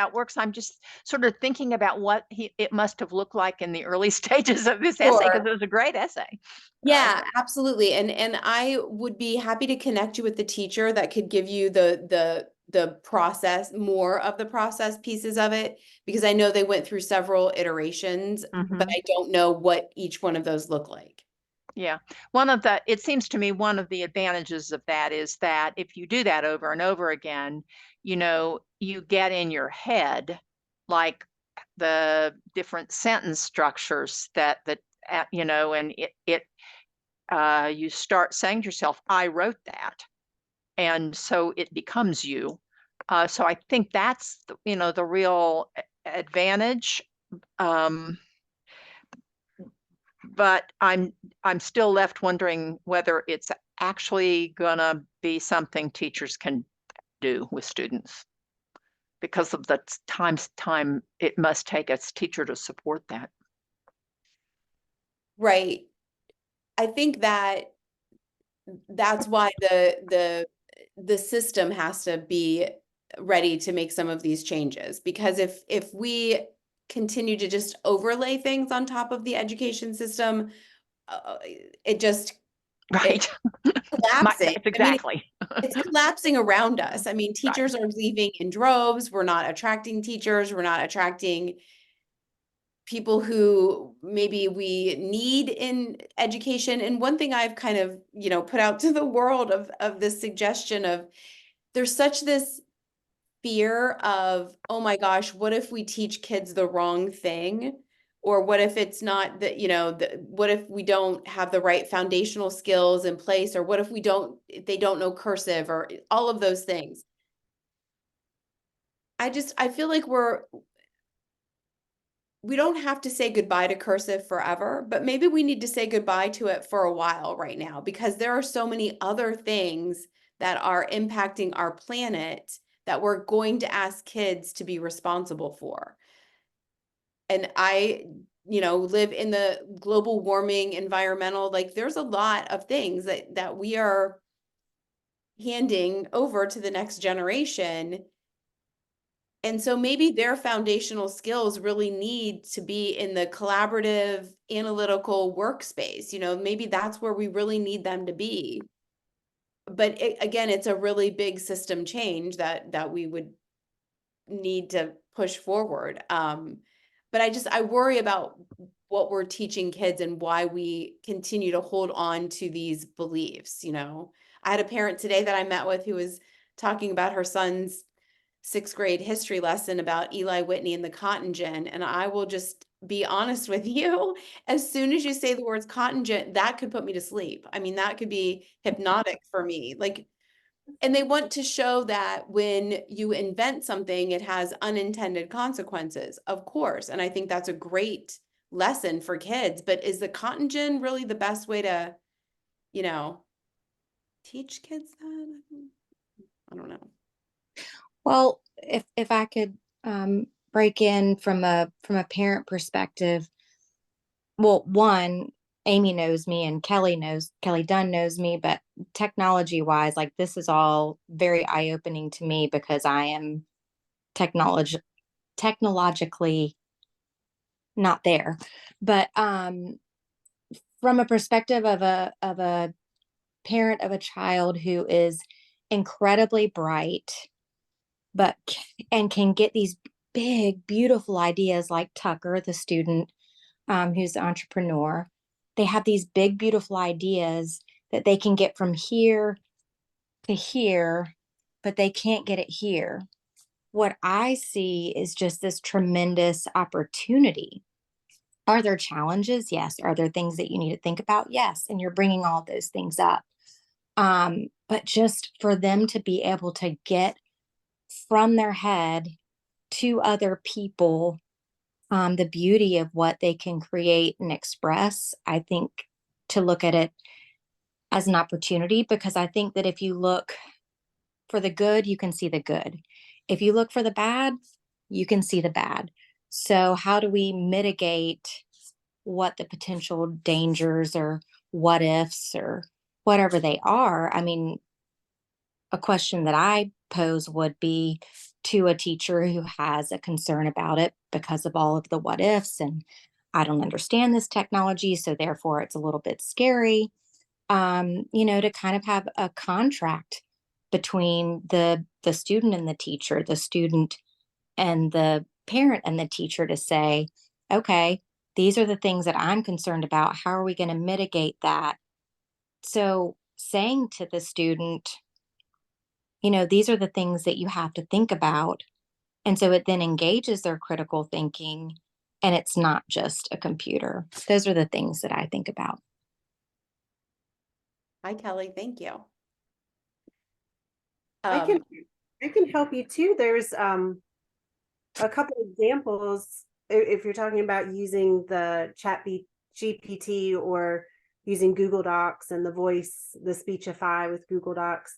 it works. I'm just sort of thinking about what it must have looked like in the early stages of this essay, because it was a great essay. Yeah, absolutely. And I would be happy to connect you with the teacher that could give you the process, more of the process pieces of it, because I know they went through several iterations, but I don't know what each one of those look like. Yeah. It seems to me one of the advantages of that is that if you do that over and over again, you get in your head, like the different sentence structures and you start saying to yourself, I wrote that. And so it becomes you. So I think that's, the real advantage. But I'm still left wondering whether it's actually gonna be something teachers can do with students, because of the time it must take a teacher to support that. Right. I think that's why the system has to be ready to make some of these changes, because if we continue to just overlay things on top of the education system, it just right collapsing. Exactly. It's collapsing around us. I mean, teachers are leaving in droves. We're not attracting teachers. We're not attracting people who maybe we need in education. And one thing I've kind of, put out to the world of this suggestion of, there's such this fear of, oh my gosh, what if we teach kids the wrong thing? Or what if it's not that, you know, what if we don't have the right foundational skills in place? Or what if if they don't know cursive, or all of those things? I feel like we don't have to say goodbye to cursive forever, but maybe we need to say goodbye to it for a while right now, because there are so many other things that are impacting our planet that we're going to ask kids to be responsible for. And I, live in the global warming environmental, like there's a lot of things that we are handing over to the next generation. And so maybe their foundational skills really need to be in the collaborative, analytical workspace. Maybe that's where we really need them to be. But again, it's a really big system change that we would need to push forward. But I worry about what we're teaching kids and why we continue to hold on to these beliefs. I had a parent today that I met with who was talking about her son's 6th grade history lesson about Eli Whitney and the cotton gin. And I will just be honest with you, as soon as you say the words cotton gin, that could put me to sleep. I mean, that could be hypnotic for me. And they want to show that when you invent something, it has unintended consequences, of course. And I think that's a great lesson for kids. But is the cotton gin really the best way to, teach kids that? I don't know. Well, if I could break in from a parent perspective, well, one, Amy knows me and Kelly Dunn knows me, but technology wise, like this is all very eye-opening to me because I am technologically not there. But from a perspective of a parent of a child who is incredibly bright, and can get these big, beautiful ideas like Tucker, the student who's the entrepreneur. They have these big, beautiful ideas that they can get from here to here, but they can't get it here. What I see is just this tremendous opportunity. Are there challenges? Yes. Are there things that you need to think about? Yes. And you're bringing all those things up. But just for them to be able to get from their head to other people, the beauty of what they can create and express, I think to look at it as an opportunity, because I think that if you look for the good, you can see the good. If you look for the bad, you can see the bad. So how do we mitigate what the potential dangers or what ifs or whatever they are? I mean, a question that I pose would be to a teacher who has a concern about it because of all of the what ifs, and I don't understand this technology, so therefore it's a little bit scary. To kind of have a contract between the student and the teacher, the student and the parent and the teacher, to say, okay, these are the things that I'm concerned about. How are we going to mitigate that? So saying to the student, these are the things that you have to think about. And so it then engages their critical thinking, and it's not just a computer. Those are the things that I think about. Hi, Kelly. Thank you. I can help you too. There's a couple examples if you're talking about using the Chat GPT or using Google Docs and the Speechify with Google Docs.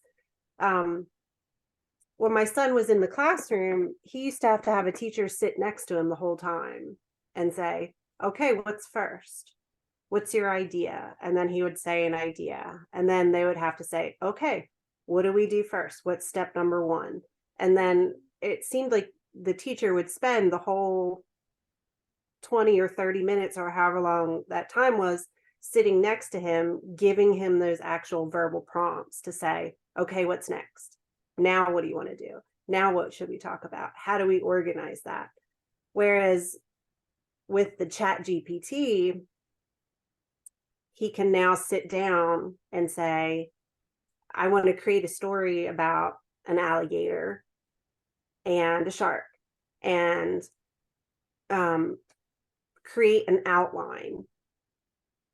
When my son was in the classroom, he used to have a teacher sit next to him the whole time and say, okay, what's first? What's your idea? And then he would say an idea. And then they would have to say, okay, what do we do first? What's step number 1? And then it seemed like the teacher would spend the whole 20 or 30 minutes or however long that time was sitting next to him, giving him those actual verbal prompts to say, okay, what's next? Now, what do you want to do? Now, what should we talk about? How do we organize that? Whereas with the Chat GPT, he can now sit down and say, I want to create a story about an alligator and a shark. And create an outline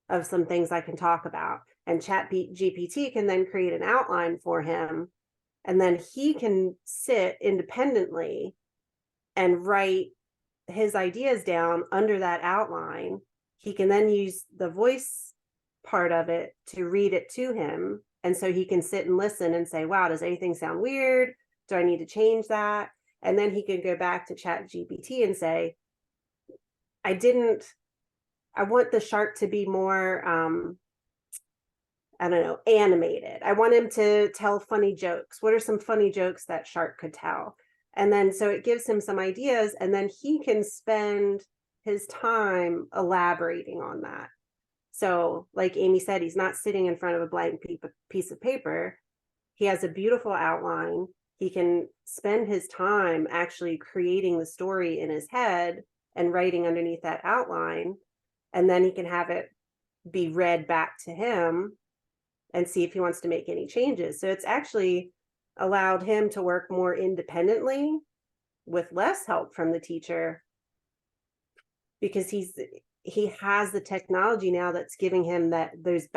of some things I can talk about. And Chat GPT can then create an outline for him. And then he can sit independently and write his ideas down under that outline. He can then use the voice part of it to read it to him. And so he can sit and listen and say, wow, does anything sound weird? Do I need to change that? And then he can go back to Chat GPT and say, I want the shark to be more, I don't know, animated. I want him to tell funny jokes. What are some funny jokes that shark could tell? And then so it gives him some ideas, and then he can spend his time elaborating on that. So like Amy said, he's not sitting in front of a blank piece of paper. He has a beautiful outline. He can spend his time actually creating the story in his head and writing underneath that outline. And then he can have it be read back to him and see if he wants to make any changes. So it's actually allowed him to work more independently with less help from the teacher, because he has the technology now that's giving him the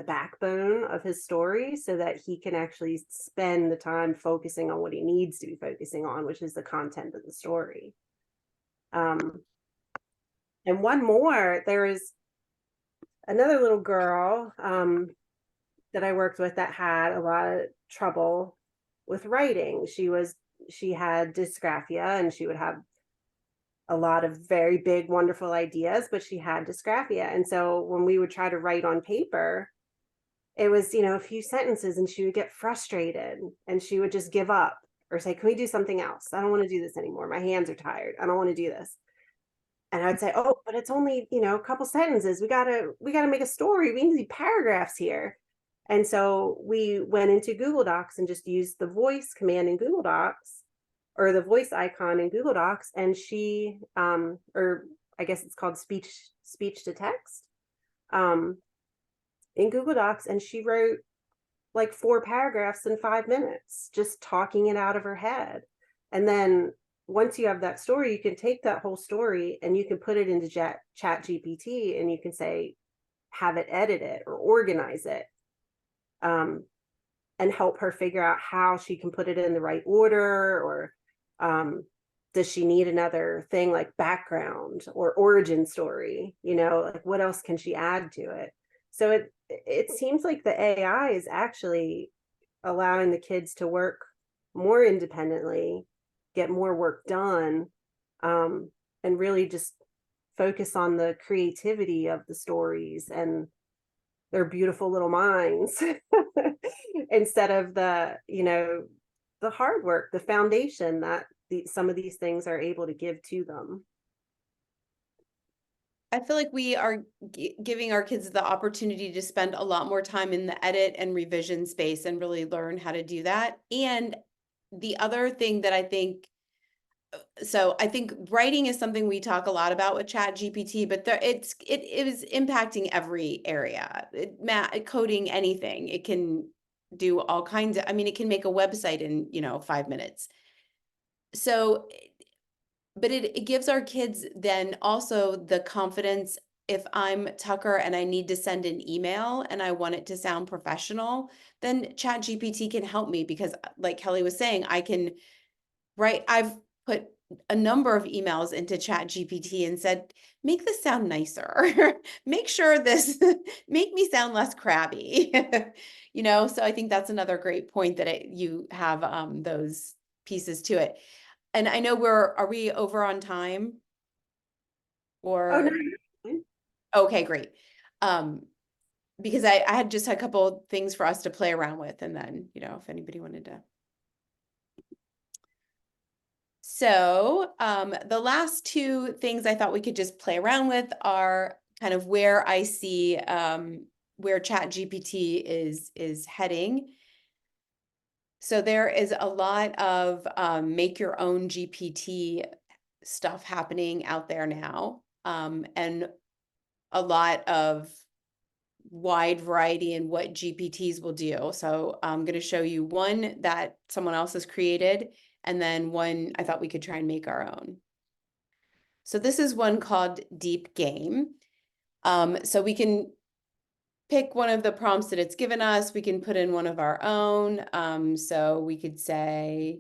backbone of his story, so that he can actually spend the time focusing on what he needs to be focusing on, which is the content of the story. And one more, there is another little girl that I worked with that had a lot of trouble with writing. She had dysgraphia, and she would have a lot of very big, wonderful ideas, but she had dysgraphia. And so when we would try to write on paper, it was, a few sentences, and she would get frustrated and she would just give up or say, can we do something else? I don't want to do this anymore. My hands are tired. I don't want to do this. And I'd say, oh, but it's only, a couple sentences. We gotta make a story. We need paragraphs here. And so we went into Google Docs and just used the voice command in Google Docs, or the voice icon in Google Docs. And she, or I guess it's called speech to text, in Google Docs. And she wrote like 4 paragraphs in 5 minutes, just talking it out of her head. And then once you have that story, you can take that whole story and you can put it into Chat GPT, and you can say, have it edit it or organize it, and help her figure out how she can put it in the right order, or does she need another thing like background or origin story, like what else can she add to it? So it seems like the AI is actually allowing the kids to work more independently, get more work done, and really just focus on the creativity of the stories and their beautiful little minds instead of the hard work, the foundation that some of these things are able to give to them. I feel like we are giving our kids the opportunity to spend a lot more time in the edit and revision space and really learn how to do that. And the other thing that I think writing is something we talk a lot about with Chat GPT, but it is impacting every area. Coding, anything. It can do all kinds of, it can make a website in, 5 minutes. So, but it gives our kids then also the confidence. If I'm Tucker and I need to send an email and I want it to sound professional, then Chat GPT can help me, because like Kelly was saying, I've put a number of emails into Chat GPT and said, make this sound nicer. Make sure make me sound less crabby. So I think that's another great point, that you have those pieces to it. And I know are we over on time? Or Oh, no. Okay, great. Because I had just a couple things for us to play around with, and then, if anybody wanted to. So the last 2 things I thought we could just play around with are kind of where I see where Chat GPT is heading. So there is a lot of make your own GPT stuff happening out there now, and a lot of wide variety in what GPTs will do. So I'm going to show you one that someone else has created, and then one I thought we could try and make our own. So this is one called Deep Game. So we can pick one of the prompts that it's given us. We can put in one of our own. So we could say,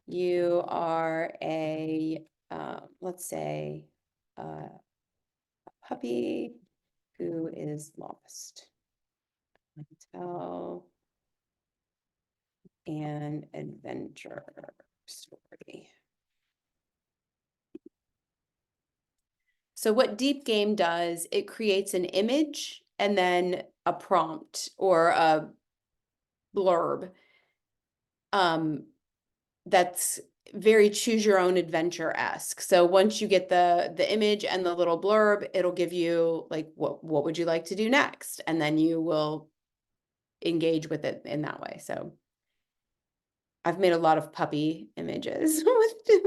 you are a, let's say, a puppy who is lost. Tell an adventure story. So what Deep Game does, it creates an image and then a prompt or a blurb that's very choose your own adventure-esque. So once you get the image and the little blurb, it'll give you like, what would you like to do next? And then you will engage with it in that way. So I've made a lot of puppy images with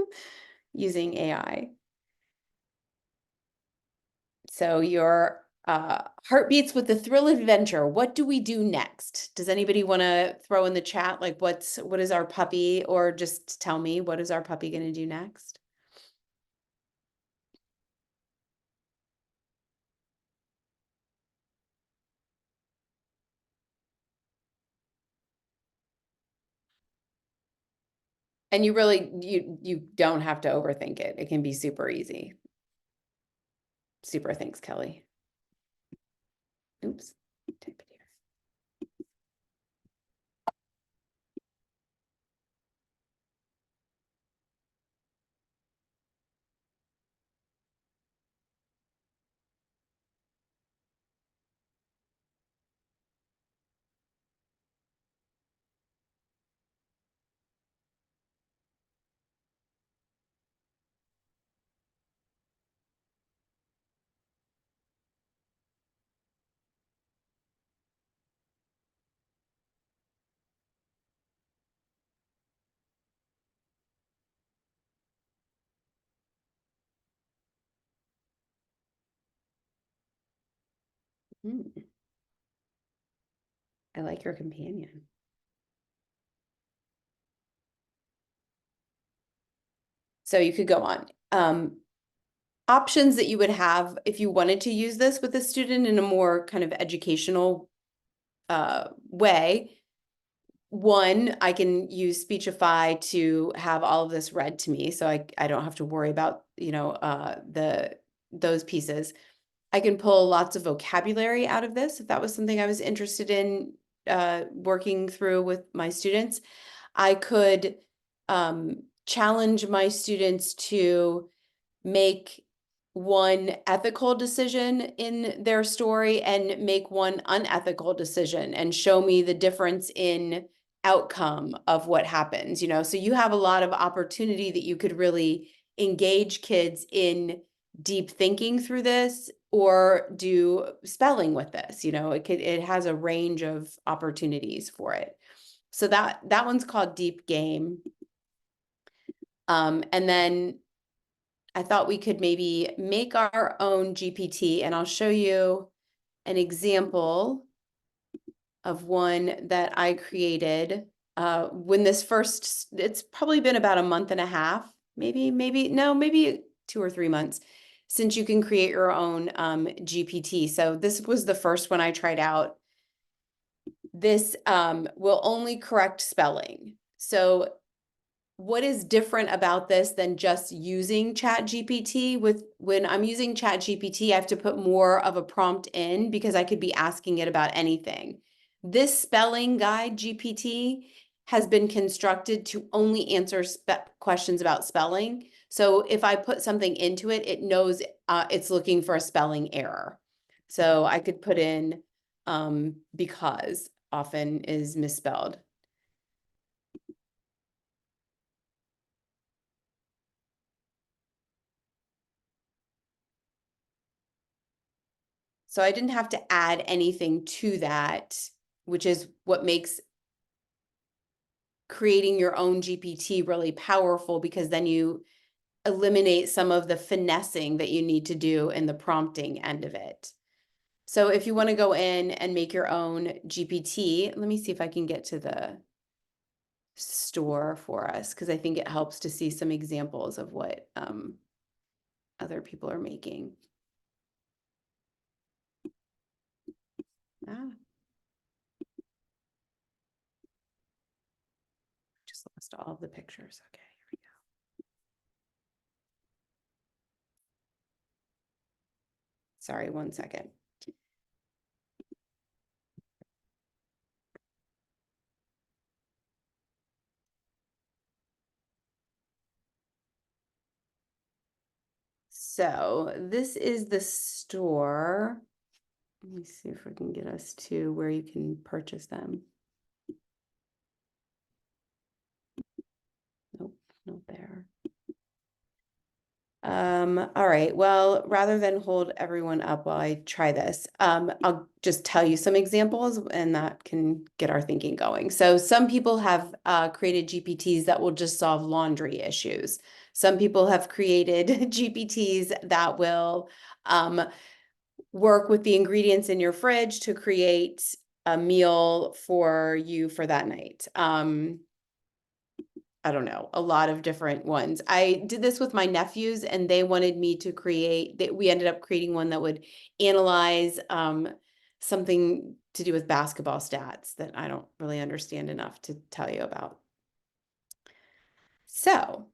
using AI. So your heart beats with the thrill of adventure. What do we do next? Does anybody want to throw in the chat like what is our puppy, or just tell me what is our puppy going to do next? And you really you don't have to overthink it. It can be super easy. Super, thanks, Kelly. Oops. Type it here. I like your companion. So you could go on. Options that you would have if you wanted to use this with a student in a more kind of educational way. One, I can use Speechify to have all of this read to me, so I don't have to worry about, you know, those pieces. I can pull lots of vocabulary out of this if that was something I was interested in working through with my students. I could challenge my students to make one ethical decision in their story and make one unethical decision and show me the difference in outcome of what happens, you know. So you have a lot of opportunity that you could really engage kids in deep thinking through this, or do spelling with this, you know. It has a range of opportunities for it. So that one's called Deep Game. And then I thought we could maybe make our own GPT, and I'll show you an example of one that I created when this first, it's probably been about a month and a half, maybe 2 or 3 months since you can create your own GPT. So this was the first one I tried out. This will only correct spelling. So what is different about this than just using Chat GPT? When I'm using Chat GPT, I have to put more of a prompt in because I could be asking it about anything. This spelling guide GPT has been constructed to only answer questions about spelling. So if I put something into it, it knows it's looking for a spelling error. So I could put in because often is misspelled. So I didn't have to add anything to that, which is what makes creating your own GPT really powerful, because then you eliminate some of the finessing that you need to do in the prompting end of it. So if you want to go in and make your own GPT, let me see if I can get to the store for us, because I think it helps to see some examples of what other people are making. Just lost all of the pictures. Okay, here we go. Sorry, 1 second. So this is the store. Let me see if we can get us to where you can purchase them. Nope, not there. All right, well, rather than hold everyone up while I try this, I'll just tell you some examples and that can get our thinking going. So some people have created GPTs that will just solve laundry issues. Some people have created GPTs that will work with the ingredients in your fridge to create a meal for you for that night. I don't know, a lot of different ones. I did this with my nephews and they wanted me to create that. We ended up creating one that would analyze something to do with basketball stats that I don't really understand enough to tell you about. So,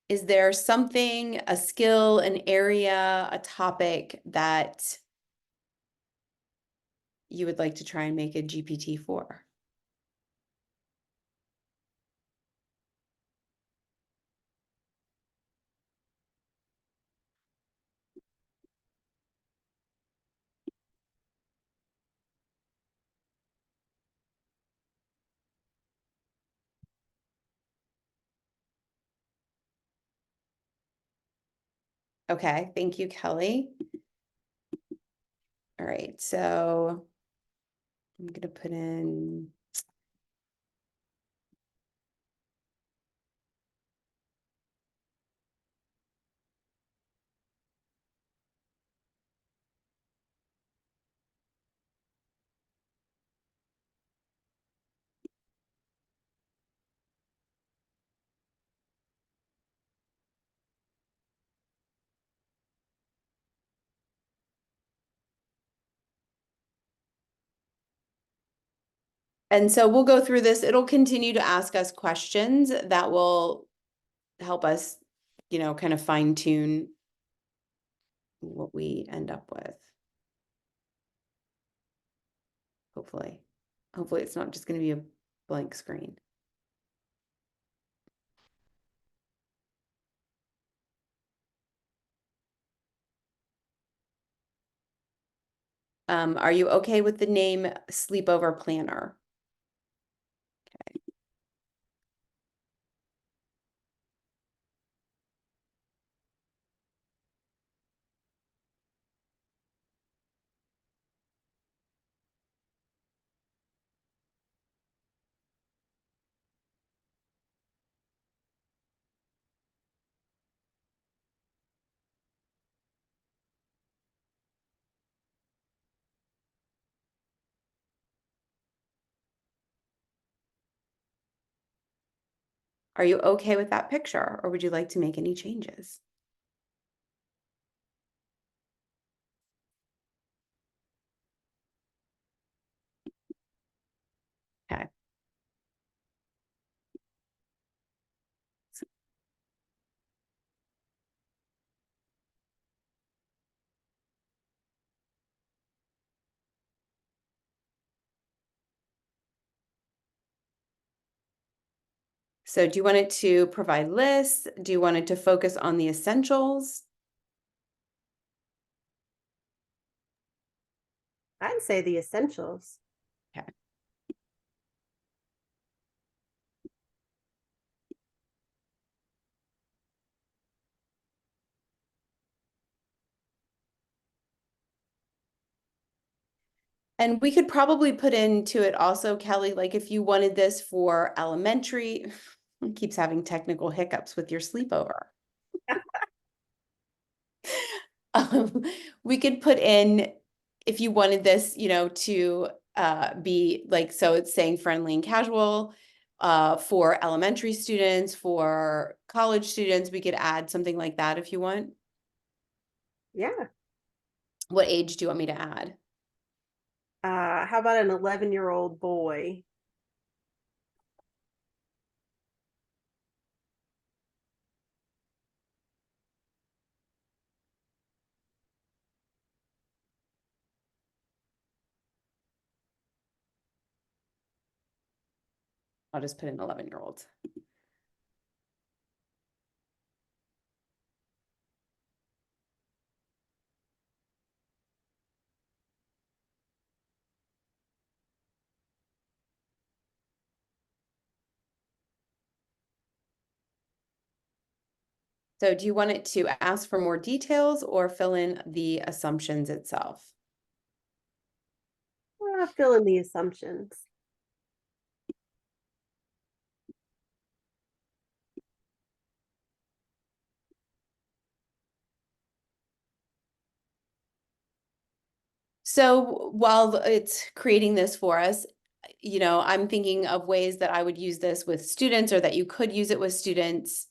is there something, a skill, an area, a topic that you would like to try and make a GPT for? Okay, thank you, Kelly. All right, so I'm gonna put in and so we'll go through this. It'll continue to ask us questions that will help us, you know, kind of fine tune what we end up with. Hopefully. Hopefully it's not just going to be a blank screen. Are you okay with the name Sleepover Planner? Okay. Are you okay with that picture, or would you like to make any changes? Okay. So do you want it to provide lists? Do you want it to focus on the essentials? I'd say the essentials. Okay. And we could probably put into it also, Kelly, like if you wanted this for elementary, it keeps having technical hiccups with your sleepover. We could put in, if you wanted this, you know, to be like, so it's saying friendly and casual for elementary students, for college students, we could add something like that if you want. Yeah. What age do you want me to add? How about an 11-year-old boy? I'll just put in 11-year-old. So do you want it to ask for more details or fill in the assumptions itself? Fill in the assumptions. So while it's creating this for us, I'm thinking of ways that I would use this with students or that you could use it with students.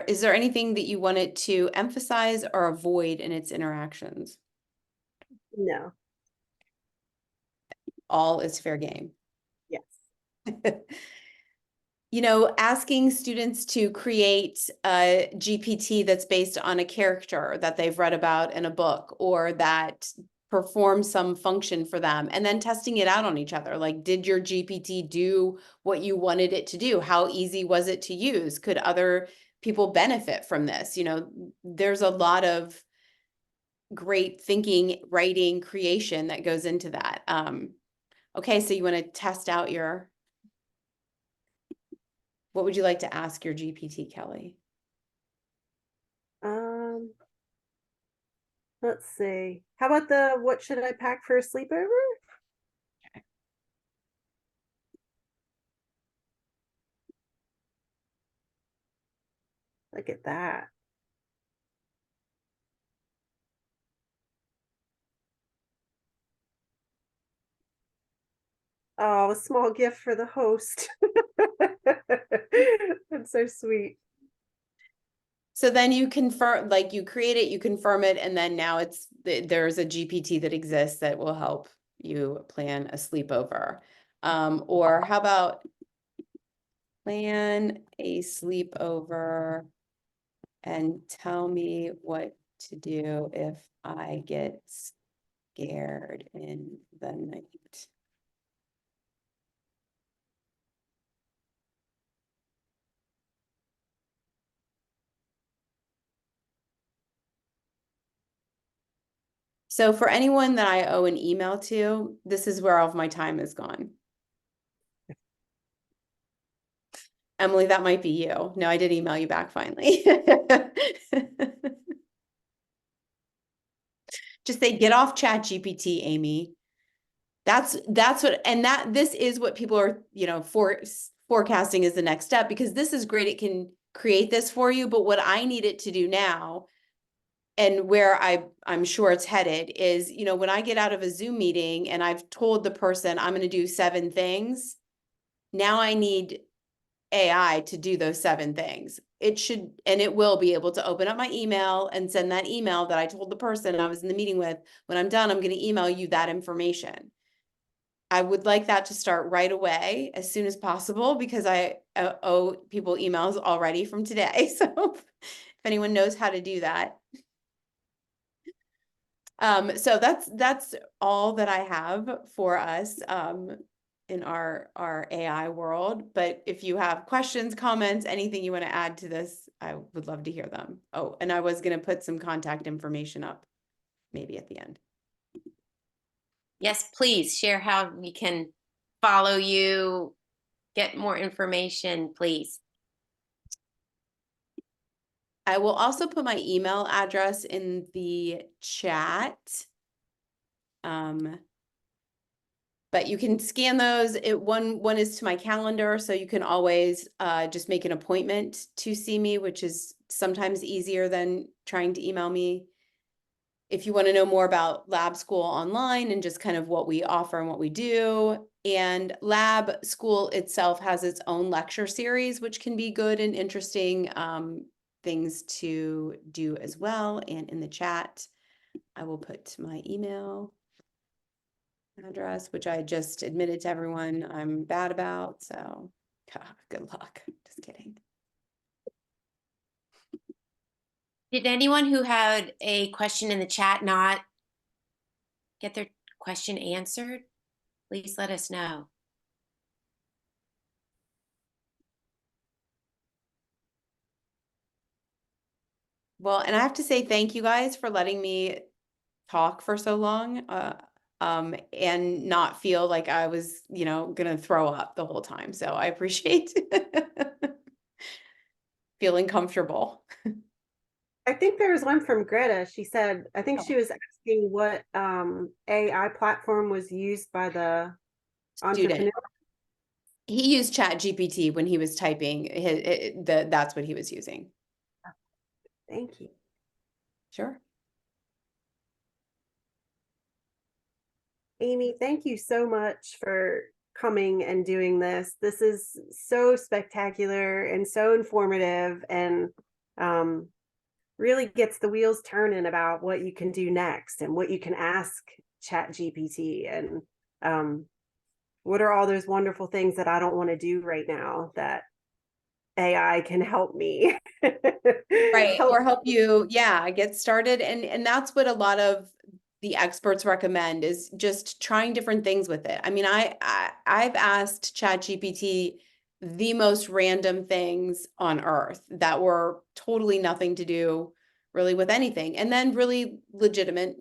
Is there anything that you want it to emphasize or avoid in its interactions? No. All is fair game. Yes. Asking students to create a GPT that's based on a character that they've read about in a book or that performs some function for them, and then testing it out on each other. Like, did your GPT do what you wanted it to do? How easy was it to use? Could other people benefit from this? There's a lot of great thinking, writing, creation that goes into that. Okay, so you want to test out what would you like to ask your GPT, Kelly? Let's see. How about what should I pack for a sleepover? Okay. Look at that. Oh, a small gift for the host. That's so sweet. So then you confirm, like you create it, you confirm it, and then now there's a GPT that exists that will help you plan a sleepover. Or how about plan a sleepover and tell me what to do if I get scared in the night. So for anyone that I owe an email to, this is where all of my time is gone. Emily, that might be you. No, I did email you back finally. Just say, get off Chat GPT, Amy. That's what, and this is what people are, forecasting is the next step, because this is great. It can create this for you. But what I need it to do now, and where I'm sure it's headed, is, when I get out of a Zoom meeting and I've told the person I'm going to do 7 things, now I need AI to do those 7 things. It should, and it will be able to open up my email and send that email that I told the person I was in the meeting with. When I'm done, I'm going to email you that information. I would like that to start right away, as soon as possible, because I owe people emails already from today. So if anyone knows how to do that. So that's all that I have for us in our AI world. But if you have questions, comments, anything you want to add to this, I would love to hear them. Oh, and I was going to put some contact information up maybe at the end. Yes, please share how we can follow you, get more information, please. I will also put my email address in the chat. But you can scan those. One is to my calendar, so you can always just make an appointment to see me, which is sometimes easier than trying to email me. If you want to know more about Lab School Online and just kind of what we offer and what we do. And Lab School itself has its own lecture series, which can be good and interesting. things to do as well. And in the chat, I will put my email address, which I just admitted to everyone I'm bad about. So good luck. Just kidding. Did anyone who had a question in the chat not get their question answered? Please let us know. Well, and I have to say thank you guys for letting me talk for so long, and not feel like I was, gonna throw up the whole time. So I appreciate feeling comfortable. I think there was one from Greta. She said, I think she was asking what AI platform was used by the entrepreneur. Student. He used Chat GPT when he was typing that's what he was using. Thank you. Sure. Amy, thank you so much for coming and doing this. This is so spectacular and so informative, and really gets the wheels turning about what you can do next and what you can ask Chat GPT, and what are all those wonderful things that I don't want to do right now that AI can help me. Right. Or help you, get started. And that's what a lot of the experts recommend, is just trying different things with it. I mean, I've asked Chat GPT the most random things on earth that were totally nothing to do really with anything. And then really legitimate,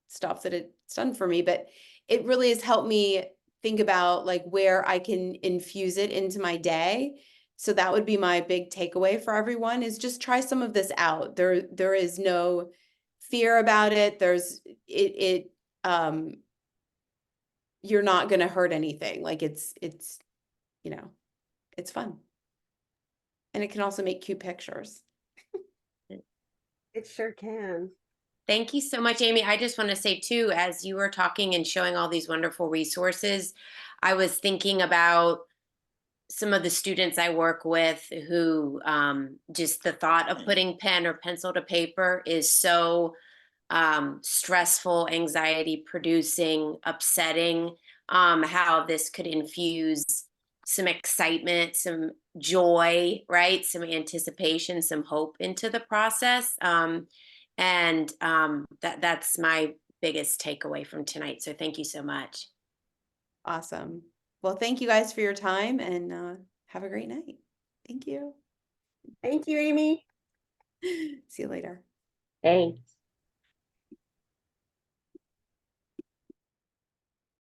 stuff that it's done for me. But it really has helped me think about like where I can infuse it into my day. So that would be my big takeaway for everyone, is just try some of this out. There is no fear about it. You're not going to hurt anything. Like it's fun. And it can also make cute pictures. It sure can. Thank you so much, Amy. I just want to say too, as you were talking and showing all these wonderful resources, I was thinking about some of the students I work with who just the thought of putting pen or pencil to paper is so stressful, anxiety producing, upsetting, how this could infuse some excitement, some joy, right? Some anticipation, some hope into the process. That's my biggest takeaway from tonight. So thank you so much. Awesome. Well, thank you guys for your time, and have a great night. Thank you. Thank you, Amy. See you later. Thanks.